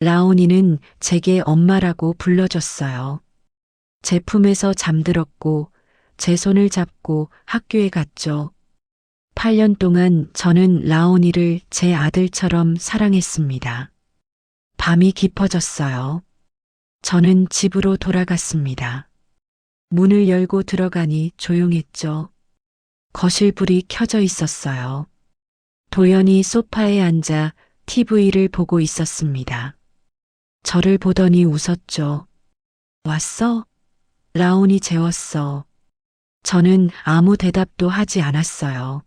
라온이는 제게 엄마라고 불러줬어요. 제 품에서 잠들었고 제 손을 잡고 학교에 갔죠. 8년 동안 저는 라온이를 제 아들처럼 사랑했습니다. 밤이 깊어졌어요. 저는 집으로 돌아갔습니다. 문을 열고 들어가니 조용했죠. 거실 불이 켜져 있었어요. 도연이 소파에 앉아 TV를 보고 있었습니다. 저를 보더니 웃었죠. 왔어? 라온이 재웠어. 저는 아무 대답도 하지 않았어요.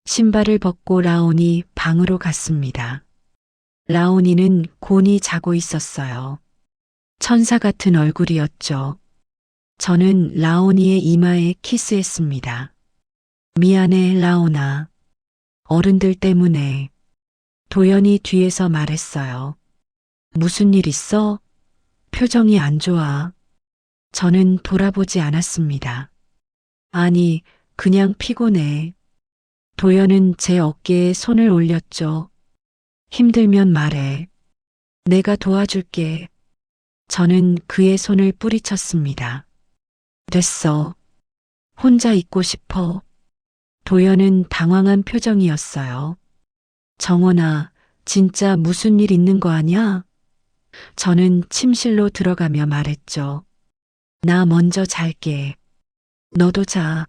신발을 벗고 라온이 방으로 갔습니다. 라온이는 곤히 자고 있었어요. 천사 같은 얼굴이었죠. 저는 라온이의 이마에 키스했습니다. 미안해, 라온아. 어른들 때문에. 도연이 뒤에서 말했어요. 무슨 일 있어? 표정이 안 좋아. 저는 돌아보지 않았습니다. 아니, 그냥 피곤해. 도연은 제 어깨에 손을 올렸죠. 힘들면 말해. 내가 도와줄게. 저는 그의 손을 뿌리쳤습니다. 됐어. 혼자 있고 싶어. 도연은 당황한 표정이었어요. 정원아, 진짜 무슨 일 있는 거 아냐? 저는 침실로 들어가며 말했죠. 나 먼저 잘게. 너도 자.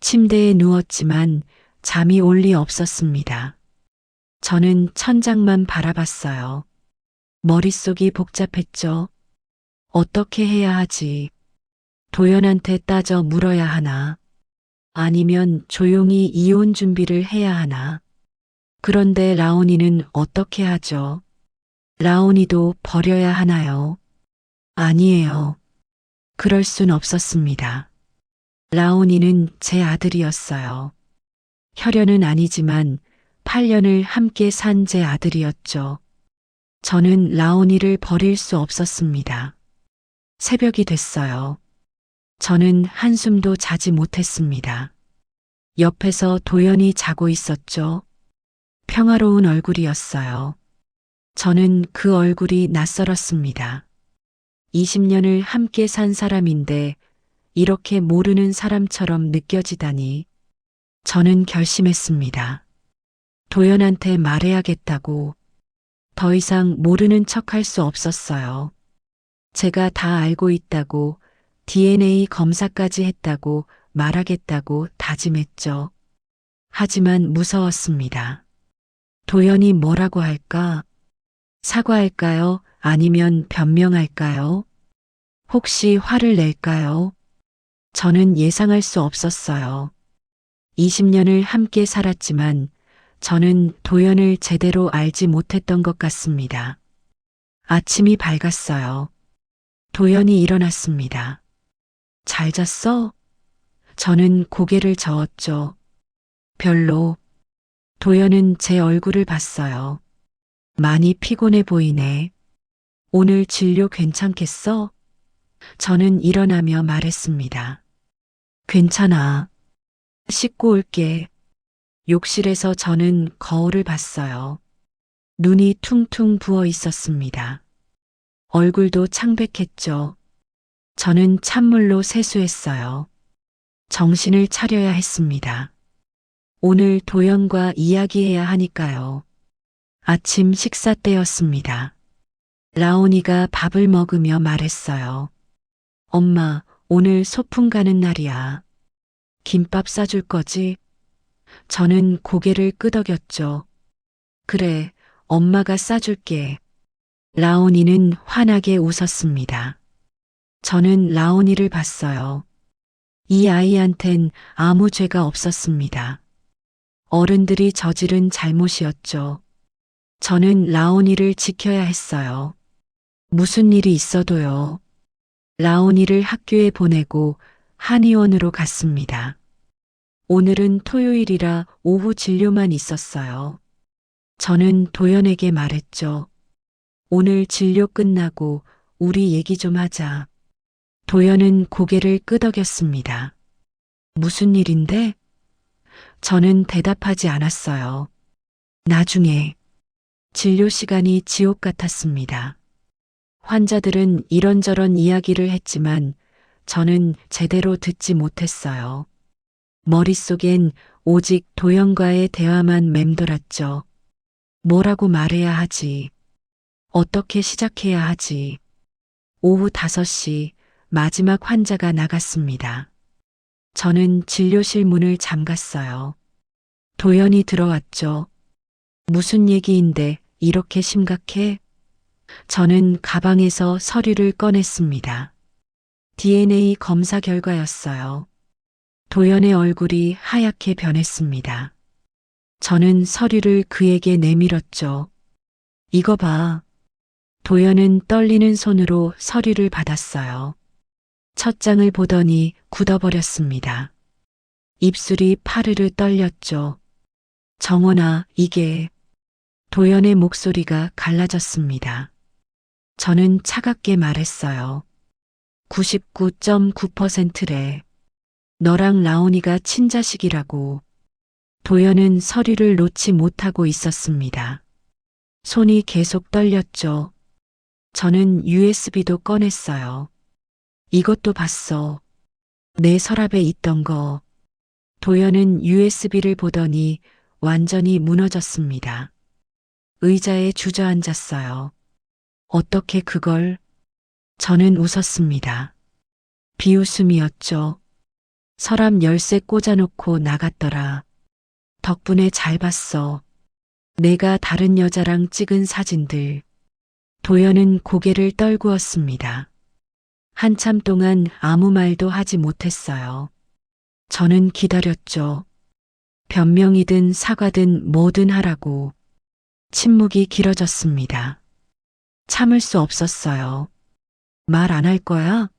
침대에 누웠지만 잠이 올 리 없었습니다. 저는 천장만 바라봤어요. 머릿속이 복잡했죠. 어떻게 해야 하지? 도연한테 따져 물어야 하나? 아니면 조용히 이혼 준비를 해야 하나? 그런데 라온이는 어떻게 하죠? 라온이도 버려야 하나요? 아니에요. 그럴 순 없었습니다. 라온이는 제 아들이었어요. 혈연은 아니지만 8년을 함께 산 제 아들이었죠. 저는 라온이를 버릴 수 없었습니다. 새벽이 됐어요. 저는 한숨도 자지 못했습니다. 옆에서 도연이 자고 있었죠. 평화로운 얼굴이었어요. 저는 그 얼굴이 낯설었습니다. 20년을 함께 산 사람인데 이렇게 모르는 사람처럼 느껴지다니. 저는 결심했습니다. 도연한테 말해야겠다고. 더 이상 모르는 척 할 수 없었어요. 제가 다 알고 있다고, DNA 검사까지 했다고 말하겠다고 다짐했죠. 하지만 무서웠습니다. 도연이 뭐라고 할까? 사과할까요? 아니면 변명할까요? 혹시 화를 낼까요? 저는 예상할 수 없었어요. 20년을 함께 살았지만 저는 도연을 제대로 알지 못했던 것 같습니다. 아침이 밝았어요. 도연이 일어났습니다. 잘 잤어? 저는 고개를 저었죠. 별로. 도연은 제 얼굴을 봤어요. 많이 피곤해 보이네. 오늘 진료 괜찮겠어? 저는 일어나며 말했습니다. 괜찮아. 씻고 올게. 욕실에서 저는 거울을 봤어요. 눈이 퉁퉁 부어 있었습니다. 얼굴도 창백했죠. 저는 찬물로 세수했어요. 정신을 차려야 했습니다. 오늘 도연과 이야기해야 하니까요. 아침 식사 때였습니다. 라온이가 밥을 먹으며 말했어요. 엄마, 오늘 소풍 가는 날이야. 김밥 싸줄 거지? 저는 고개를 끄덕였죠. 그래, 엄마가 싸줄게. 라온이는 환하게 웃었습니다. 저는 라온이를 봤어요. 이 아이한텐 아무 죄가 없었습니다. 어른들이 저지른 잘못이었죠. 저는 라온이를 지켜야 했어요. 무슨 일이 있어도요. 라온이를 학교에 보내고 한의원으로 갔습니다. 오늘은 토요일이라 오후 진료만 있었어요. 저는 도연에게 말했죠. 오늘 진료 끝나고 우리 얘기 좀 하자. 도연은 고개를 끄덕였습니다. 무슨 일인데? 저는 대답하지 않았어요. 나중에 진료 시간이 지옥 같았습니다. 환자들은 이런저런 이야기를 했지만 저는 제대로 듣지 못했어요. 머릿속엔 오직 도연과의 대화만 맴돌았죠. 뭐라고 말해야 하지? 어떻게 시작해야 하지? 오후 5시 마지막 환자가 나갔습니다. 저는 진료실 문을 잠갔어요. 도연이 들어왔죠. 무슨 얘기인데 이렇게 심각해? 저는 가방에서 서류를 꺼냈습니다. DNA 검사 결과였어요. 도연의 얼굴이 하얗게 변했습니다. 저는 서류를 그에게 내밀었죠. 이거 봐. 도연은 떨리는 손으로 서류를 받았어요. 첫 장을 보더니 굳어버렸습니다. 입술이 파르르 떨렸죠. 정원아, 이게... 도연의 목소리가 갈라졌습니다. 저는 차갑게 말했어요. 99.9%래. 너랑 라온이가 친자식이라고. 도연은 서류를 놓지 못하고 있었습니다. 손이 계속 떨렸죠. 저는 USB도 꺼냈어요. 이것도 봤어. 내 서랍에 있던 거. 도연은 USB를 보더니 완전히 무너졌습니다. 의자에 주저앉았어요. 어떻게 그걸? 저는 웃었습니다. 비웃음이었죠. 서랍 열쇠 꽂아놓고 나갔더라. 덕분에 잘 봤어. 내가 다른 여자랑 찍은 사진들. 도연은 고개를 떨구었습니다. 한참 동안 아무 말도 하지 못했어요. 저는 기다렸죠. 변명이든 사과든 뭐든 하라고. 침묵이 길어졌습니다. 참을 수 없었어요. 말 안 할 거야?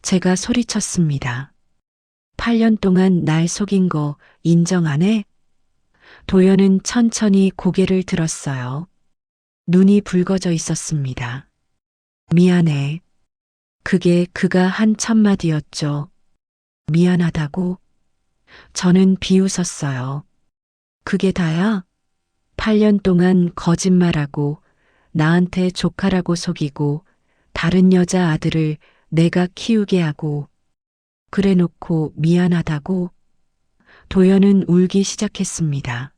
제가 소리쳤습니다. 8년 동안 날 속인 거 인정 안 해? 도연은 천천히 고개를 들었어요. 눈이 붉어져 있었습니다. 미안해. 그게 그가 한 첫마디였죠. 미안하다고? 저는 비웃었어요. 그게 다야? 8년 동안 거짓말하고 나한테 조카라고 속이고 다른 여자 아들을 내가 키우게 하고 그래 놓고 미안하다고? 도연은 울기 시작했습니다.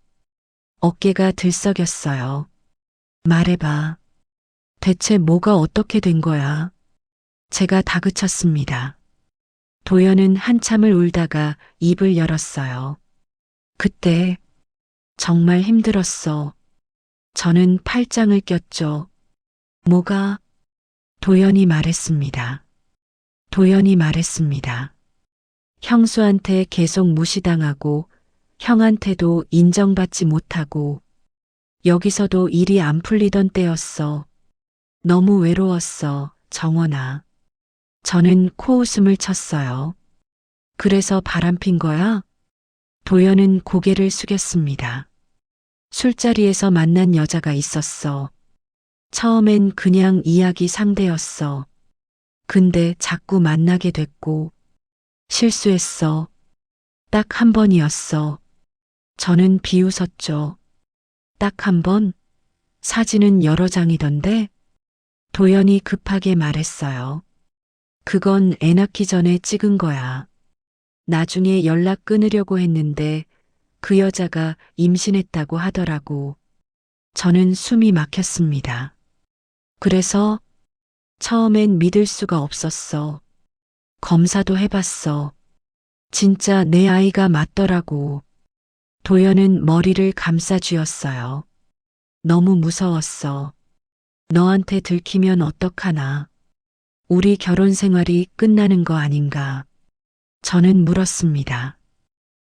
어깨가 들썩였어요. 말해봐. 대체 뭐가 어떻게 된 거야? 제가 다그쳤습니다. 도연은 한참을 울다가 입을 열었어요. 그때 정말 힘들었어. 저는 팔짱을 꼈죠. 뭐가? 도연이 말했습니다. 도연이 말했습니다. 형수한테 계속 무시당하고 형한테도 인정받지 못하고 여기서도 일이 안 풀리던 때였어. 너무 외로웠어, 정원아. 저는 코웃음을 쳤어요. 그래서 바람핀 거야? 도연은 고개를 숙였습니다. 술자리에서 만난 여자가 있었어. 처음엔 그냥 이야기 상대였어. 근데 자꾸 만나게 됐고 실수했어. 딱 한 번이었어. 저는 비웃었죠. 딱 한 번? 사진은 여러 장이던데? 도연이 급하게 말했어요. 그건 애 낳기 전에 찍은 거야. 나중에 연락 끊으려고 했는데 그 여자가 임신했다고 하더라고. 저는 숨이 막혔습니다. 그래서 처음엔 믿을 수가 없었어. 검사도 해봤어. 진짜 내 아이가 맞더라고. 도연은 머리를 감싸 쥐었어요. 너무 무서웠어. 너한테 들키면 어떡하나. 우리 결혼 생활이 끝나는 거 아닌가. 저는 물었습니다.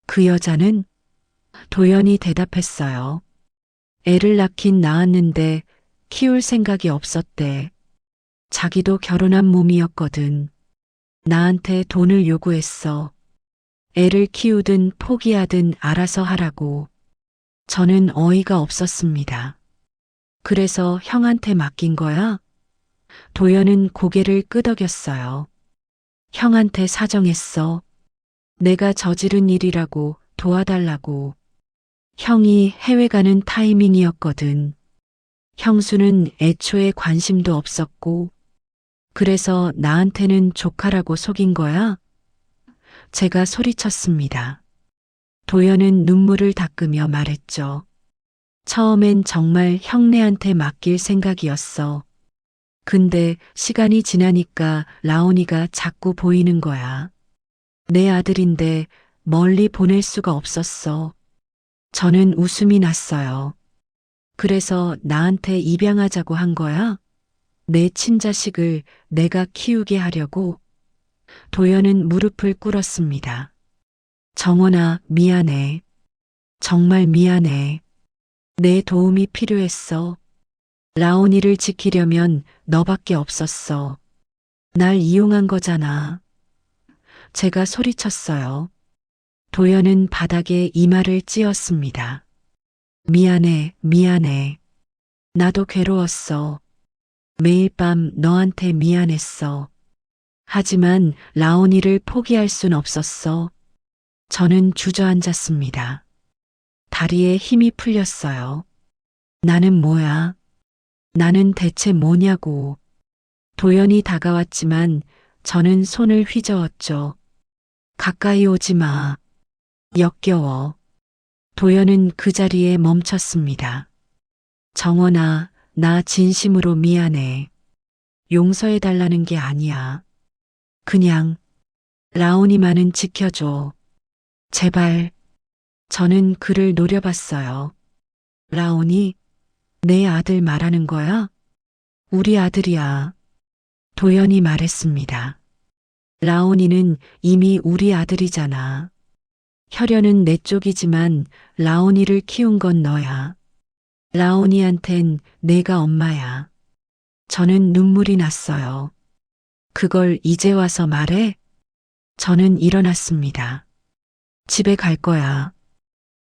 그 여자는? 도연이 대답했어요. 애를 낳긴 낳았는데 키울 생각이 없었대. 자기도 결혼한 몸이었거든. 나한테 돈을 요구했어. 애를 키우든 포기하든 알아서 하라고. 저는 어이가 없었습니다. 그래서 형한테 맡긴 거야? 도연은 고개를 끄덕였어요. 형한테 사정했어. 내가 저지른 일이라고 도와달라고. 형이 해외 가는 타이밍이었거든. 형수는 애초에 관심도 없었고, 그래서 나한테는 조카라고 속인 거야? 제가 소리쳤습니다. 도연은 눈물을 닦으며 말했죠. 처음엔 정말 형네한테 맡길 생각이었어. 근데 시간이 지나니까 라온이가 자꾸 보이는 거야. 내 아들인데 멀리 보낼 수가 없었어. 저는 웃음이 났어요. 그래서 나한테 입양하자고 한 거야? 내 친자식을 내가 키우게 하려고? 도연은 무릎을 꿇었습니다. 정원아, 미안해. 정말 미안해. 내 도움이 필요했어. 라온이를 지키려면 너밖에 없었어. 날 이용한 거잖아. 제가 소리쳤어요. 도연은 바닥에 이마를 찧었습니다. 미안해, 미안해. 나도 괴로웠어. 매일 밤 너한테 미안했어. 하지만 라온이를 포기할 순 없었어. 저는 주저앉았습니다. 다리에 힘이 풀렸어요. 나는 뭐야? 나는 대체 뭐냐고. 도연이 다가왔지만 저는 손을 휘저었죠. 가까이 오지 마. 역겨워. 도연은 그 자리에 멈췄습니다. 정원아, 나 진심으로 미안해. 용서해달라는 게 아니야. 그냥 라온이만은 지켜줘. 제발. 저는 그를 노려봤어요. 라온이 내 아들 말하는 거야? 우리 아들이야. 도연이 말했습니다. 라온이는 이미 우리 아들이잖아. 혈연은 내 쪽이지만 라온이를 키운 건 너야. 라온이한텐 내가 엄마야. 저는 눈물이 났어요. 그걸 이제 와서 말해? 저는 일어났습니다. 집에 갈 거야.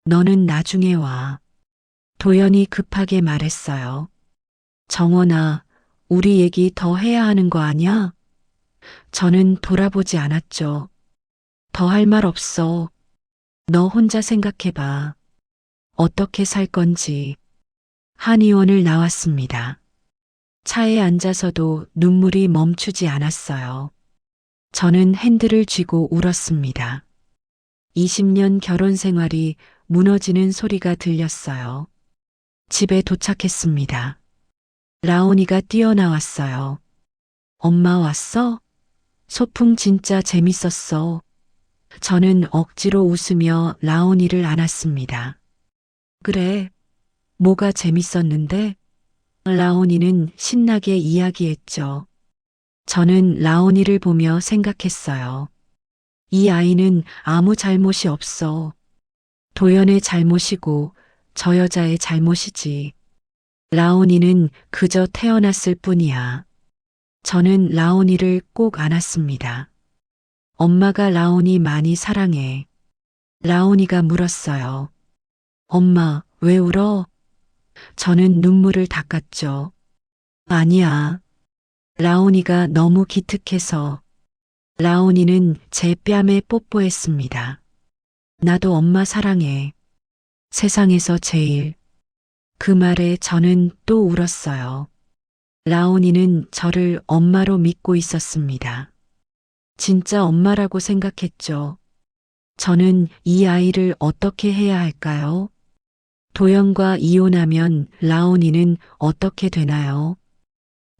너는 나중에 와. 도연이 급하게 말했어요. 정원아, 우리 얘기 더 해야 하는 거 아니야? 저는 돌아보지 않았죠. 더 할 말 없어. 너 혼자 생각해봐. 어떻게 살 건지. 한의원을 나왔습니다. 차에 앉아서도 눈물이 멈추지 않았어요. 저는 핸들을 쥐고 울었습니다. 20년 결혼 생활이 무너지는 소리가 들렸어요. 집에 도착했습니다. 라온이가 뛰어나왔어요. 엄마 왔어? 소풍 진짜 재밌었어. 저는 억지로 웃으며 라온이를 안았습니다. 그래, 뭐가 재밌었는데? 라온이는 신나게 이야기했죠. 저는 라온이를 보며 생각했어요. 이 아이는 아무 잘못이 없어. 도연의 잘못이고 저 여자의 잘못이지. 라온이는 그저 태어났을 뿐이야. 저는 라온이를 꼭 안았습니다. 엄마가 라온이 많이 사랑해. 라온이가 물었어요. 엄마, 왜 울어? 저는 눈물을 닦았죠. 아니야. 라온이가 너무 기특해서. 라온이는 제 뺨에 뽀뽀했습니다. 나도 엄마 사랑해. 세상에서 제일. 그 말에 저는 또 울었어요. 라온이는 저를 엄마로 믿고 있었습니다. 진짜 엄마라고 생각했죠. 저는 이 아이를 어떻게 해야 할까요? 도연과 이혼하면 라온이는 어떻게 되나요?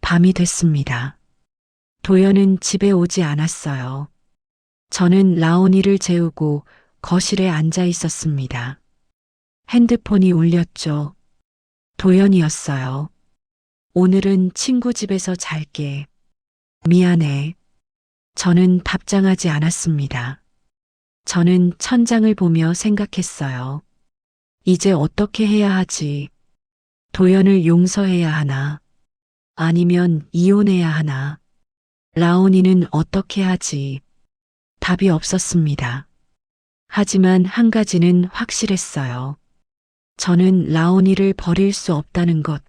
밤이 됐습니다. 도연은 집에 오지 않았어요. 저는 라온이를 재우고 거실에 앉아 있었습니다. 핸드폰이 울렸죠. 도연이었어요. 오늘은 친구 집에서 잘게. 미안해. 저는 답장하지 않았습니다. 저는 천장을 보며 생각했어요. 이제 어떻게 해야 하지? 도연을 용서해야 하나? 아니면 이혼해야 하나? 라온이는 어떻게 하지? 답이 없었습니다. 하지만 한 가지는 확실했어요. 저는 라온이를 버릴 수 없다는 것.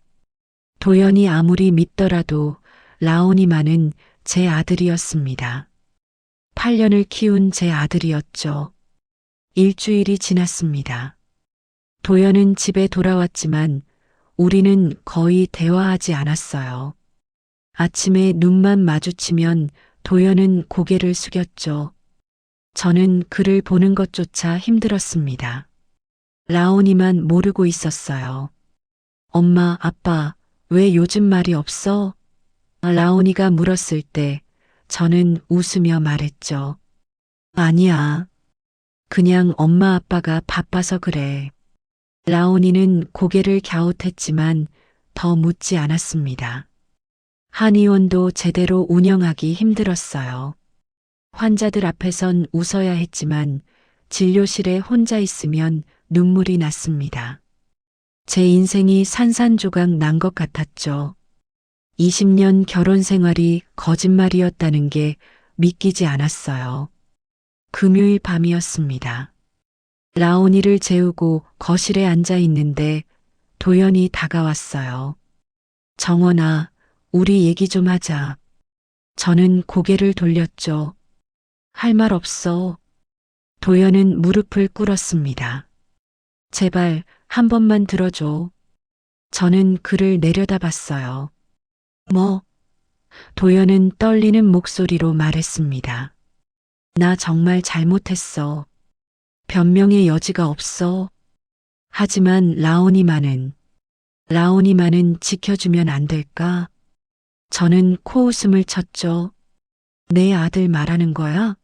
도연이 아무리 밉더라도 라온이만은 제 아들이었습니다. 8년을 키운 제 아들이었죠. 일주일이 지났습니다. 도연은 집에 돌아왔지만 우리는 거의 대화하지 않았어요. 아침에 눈만 마주치면 도연은 고개를 숙였죠. 저는 그를 보는 것조차 힘들었습니다. 라온이만 모르고 있었어요. 엄마, 아빠, 왜 요즘 말이 없어? 라온이가 물었을 때 저는 웃으며 말했죠. 아니야. 그냥 엄마 아빠가 바빠서 그래. 라온이는 고개를 갸웃했지만 더 묻지 않았습니다. 한의원도 제대로 운영하기 힘들었어요. 환자들 앞에선 웃어야 했지만 진료실에 혼자 있으면 눈물이 났습니다. 제 인생이 산산조각 난 것 같았죠. 20년 결혼 생활이 거짓말이었다는 게 믿기지 않았어요. 금요일 밤이었습니다. 라온이를 재우고 거실에 앉아 있는데 도연이 다가왔어요. 정원아, 우리 얘기 좀 하자. 저는 고개를 돌렸죠. 할 말 없어. 도연은 무릎을 꿇었습니다. 제발 한 번만 들어줘. 저는 그를 내려다봤어요. 뭐? 도연은 떨리는 목소리로 말했습니다. 나 정말 잘못했어. 변명의 여지가 없어. 하지만 라온이만은 지켜주면 안 될까? 저는 코웃음을 쳤죠. 내 아들 말하는 거야?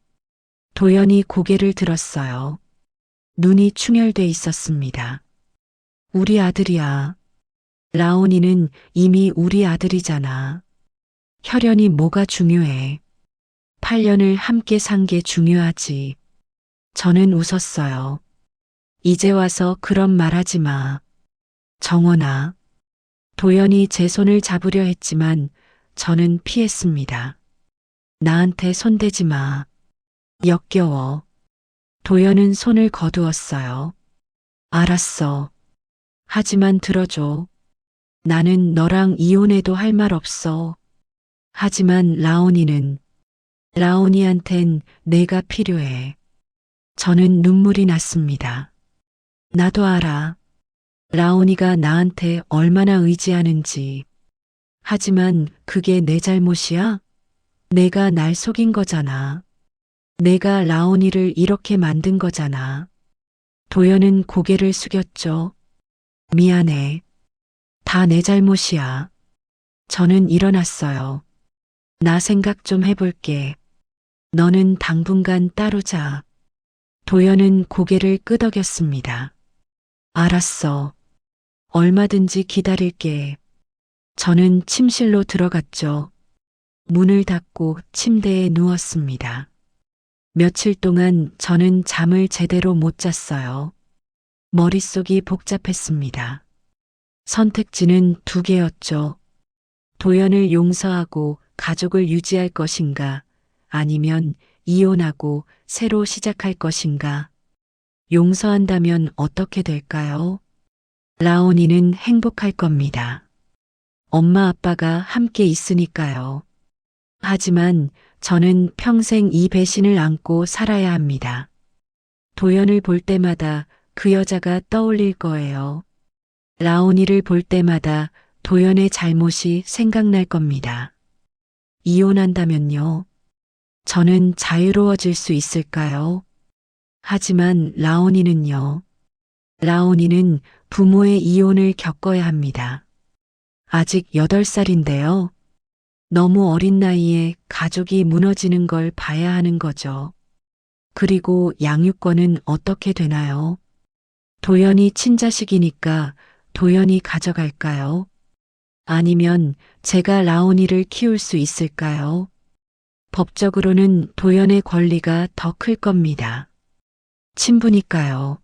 도연이 고개를 들었어요. 눈이 충혈돼 있었습니다. 우리 아들이야. 라온이는 이미 우리 아들이잖아. 혈연이 뭐가 중요해. 8년을 함께 산 게 중요하지. 저는 웃었어요. 이제 와서 그런 말 하지 마. 정원아. 도연이 제 손을 잡으려 했지만 저는 피했습니다. 나한테 손대지 마. 역겨워. 도연은 손을 거두었어요. 알았어. 하지만 들어줘. 나는 너랑 이혼해도 할 말 없어. 하지만 라온이한텐 내가 필요해. 저는 눈물이 났습니다. 나도 알아. 라온이가 나한테 얼마나 의지하는지. 하지만 그게 내 잘못이야? 내가 날 속인 거잖아. 내가 라온이를 이렇게 만든 거잖아. 도연은 고개를 숙였죠. 미안해. 다 내 잘못이야. 저는 일어났어요. 나 생각 좀 해볼게. 너는 당분간 따로 자. 도연은 고개를 끄덕였습니다. 알았어. 얼마든지 기다릴게. 저는 침실로 들어갔죠. 문을 닫고 침대에 누웠습니다. 며칠 동안 저는 잠을 제대로 못 잤어요. 머릿속이 복잡했습니다. 선택지는 두 개였죠. 도연을 용서하고 가족을 유지할 것인가, 아니면 이혼하고 새로 시작할 것인가. 용서한다면 어떻게 될까요? 라온이는 행복할 겁니다. 엄마 아빠가 함께 있으니까요. 하지만 저는 평생 이 배신을 안고 살아야 합니다. 도연을 볼 때마다 그 여자가 떠올릴 거예요. 라온이를 볼 때마다 도연의 잘못이 생각날 겁니다. 이혼한다면요. 저는 자유로워질 수 있을까요? 하지만 라온이는 부모의 이혼을 겪어야 합니다. 아직 8살인데요. 너무 어린 나이에 가족이 무너지는 걸 봐야 하는 거죠. 그리고 양육권은 어떻게 되나요? 도연이 친자식이니까 도연이 가져갈까요? 아니면 제가 라온이를 키울 수 있을까요? 법적으로는 도연의 권리가 더 클 겁니다. 친부니까요.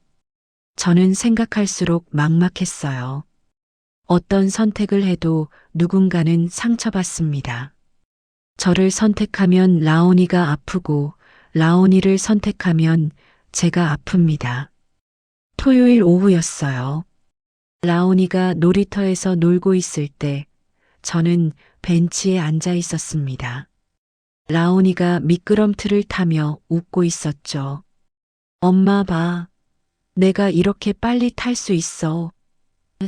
저는 생각할수록 막막했어요. 어떤 선택을 해도 누군가는 상처받습니다. 저를 선택하면 라온이가 아프고 라온이를 선택하면 제가 아픕니다. 토요일 오후였어요. 라온이가 놀이터에서 놀고 있을 때 저는 벤치에 앉아 있었습니다. 라온이가 미끄럼틀을 타며 웃고 있었죠. 엄마 봐. 내가 이렇게 빨리 탈 수 있어.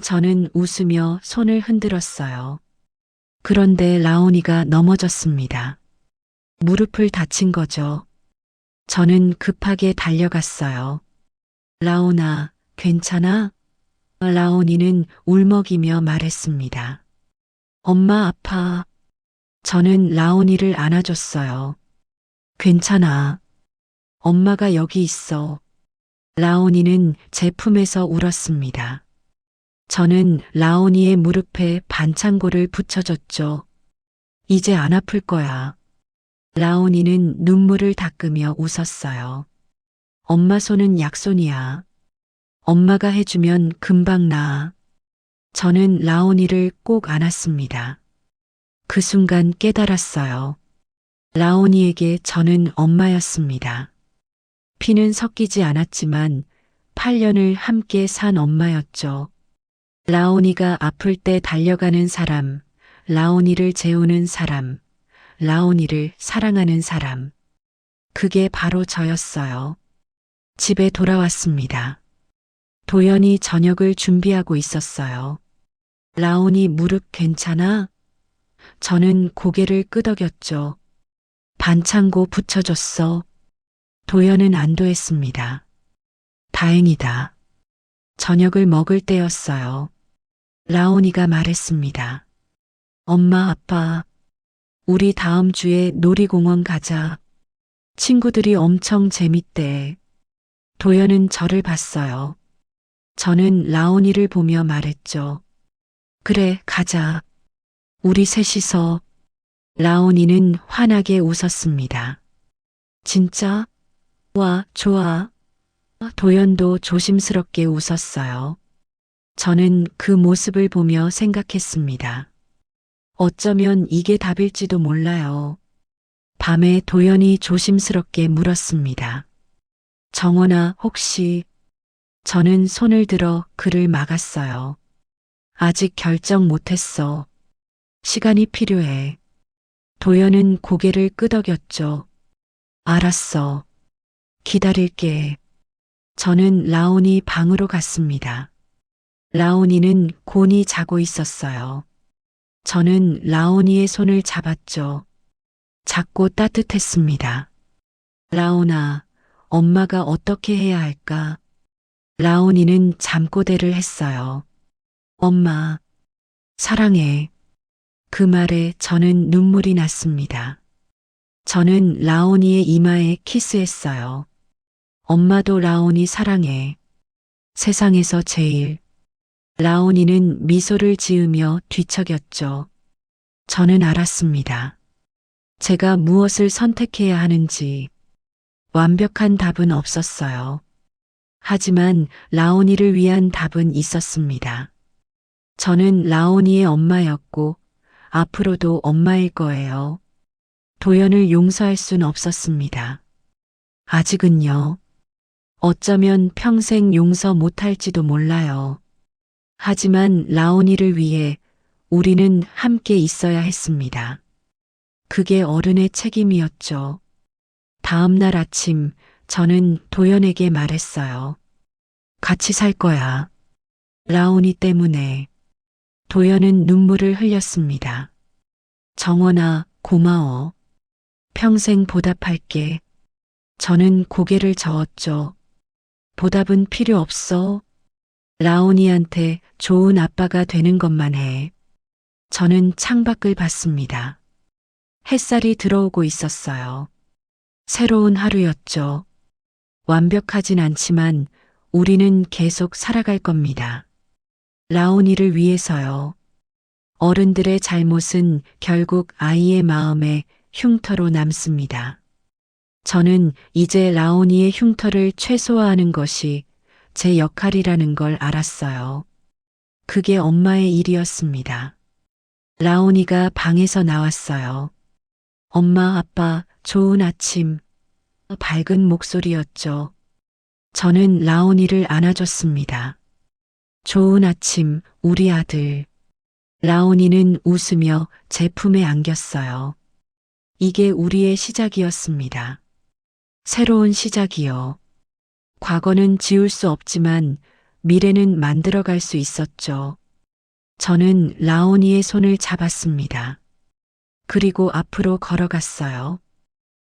저는 웃으며 손을 흔들었어요. 그런데 라온이가 넘어졌습니다. 무릎을 다친 거죠. 저는 급하게 달려갔어요. 라온아, 괜찮아? 라온이는 울먹이며 말했습니다. 엄마 아파. 저는 라온이를 안아줬어요. 괜찮아. 엄마가 여기 있어. 라온이는 제 품에서 울었습니다. 저는 라온이의 무릎에 반창고를 붙여줬죠. 이제 안 아플 거야. 라온이는 눈물을 닦으며 웃었어요. 엄마 손은 약손이야. 엄마가 해주면 금방 나아. 저는 라온이를 꼭 안았습니다. 그 순간 깨달았어요. 라온이에게 저는 엄마였습니다. 피는 섞이지 않았지만 8년을 함께 산 엄마였죠. 라온이가 아플 때 달려가는 사람, 라온이를 재우는 사람, 라온이를 사랑하는 사람. 그게 바로 저였어요. 집에 돌아왔습니다. 도연이 저녁을 준비하고 있었어요. 라온이 무릎 괜찮아? 저는 고개를 끄덕였죠. 반창고 붙여줬어. 도연은 안도했습니다. 다행이다. 저녁을 먹을 때였어요. 라온이가 말했습니다. 엄마, 아빠, 우리 다음 주에 놀이공원 가자. 친구들이 엄청 재밌대. 도연은 저를 봤어요. 저는 라온이를 보며 말했죠. 그래, 가자. 우리 셋이서. 라온이는 환하게 웃었습니다. 진짜? 와, 좋아. 도연도 조심스럽게 웃었어요. 저는 그 모습을 보며 생각했습니다. 어쩌면 이게 답일지도 몰라요. 밤에 도연이 조심스럽게 물었습니다. 정원아, 혹시... 저는 손을 들어 그를 막았어요. 아직 결정 못했어. 시간이 필요해. 도연은 고개를 끄덕였죠. 알았어. 기다릴게. 저는 라온이 방으로 갔습니다. 라온이는 곤히 자고 있었어요. 저는 라온이의 손을 잡았죠. 작고 따뜻했습니다. 라온아, 엄마가 어떻게 해야 할까? 라온이는 잠꼬대를 했어요. 엄마, 사랑해. 그 말에 저는 눈물이 났습니다. 저는 라온이의 이마에 키스했어요. 엄마도 라온이 사랑해. 세상에서 제일. 라온이는 미소를 지으며 뒤척였죠. 저는 알았습니다. 제가 무엇을 선택해야 하는지 완벽한 답은 없었어요. 하지만 라온이를 위한 답은 있었습니다. 저는 라온이의 엄마였고 앞으로도 엄마일 거예요. 도연을 용서할 순 없었습니다. 아직은요. 어쩌면 평생 용서 못할지도 몰라요. 하지만 라온이를 위해 우리는 함께 있어야 했습니다. 그게 어른의 책임이었죠. 다음 날 아침 저는 도연에게 말했어요. 같이 살 거야. 라온이 때문에. 도연은 눈물을 흘렸습니다. 정원아, 고마워. 평생 보답할게. 저는 고개를 저었죠. 보답은 필요 없어. 라온이한테 좋은 아빠가 되는 것만 해. 저는 창밖을 봤습니다. 햇살이 들어오고 있었어요. 새로운 하루였죠. 완벽하진 않지만 우리는 계속 살아갈 겁니다. 라온이를 위해서요. 어른들의 잘못은 결국 아이의 마음에 흉터로 남습니다. 저는 이제 라온이의 흉터를 최소화하는 것이 제 역할이라는 걸 알았어요. 그게 엄마의 일이었습니다. 라온이가 방에서 나왔어요. 엄마, 아빠, 좋은 아침. 밝은 목소리였죠. 저는 라온이를 안아줬습니다. 좋은 아침, 우리 아들. 라온이는 웃으며 제 품에 안겼어요. 이게 우리의 시작이었습니다. 새로운 시작이요. 과거는 지울 수 없지만 미래는 만들어갈 수 있었죠. 저는 라온이의 손을 잡았습니다. 그리고 앞으로 걸어갔어요.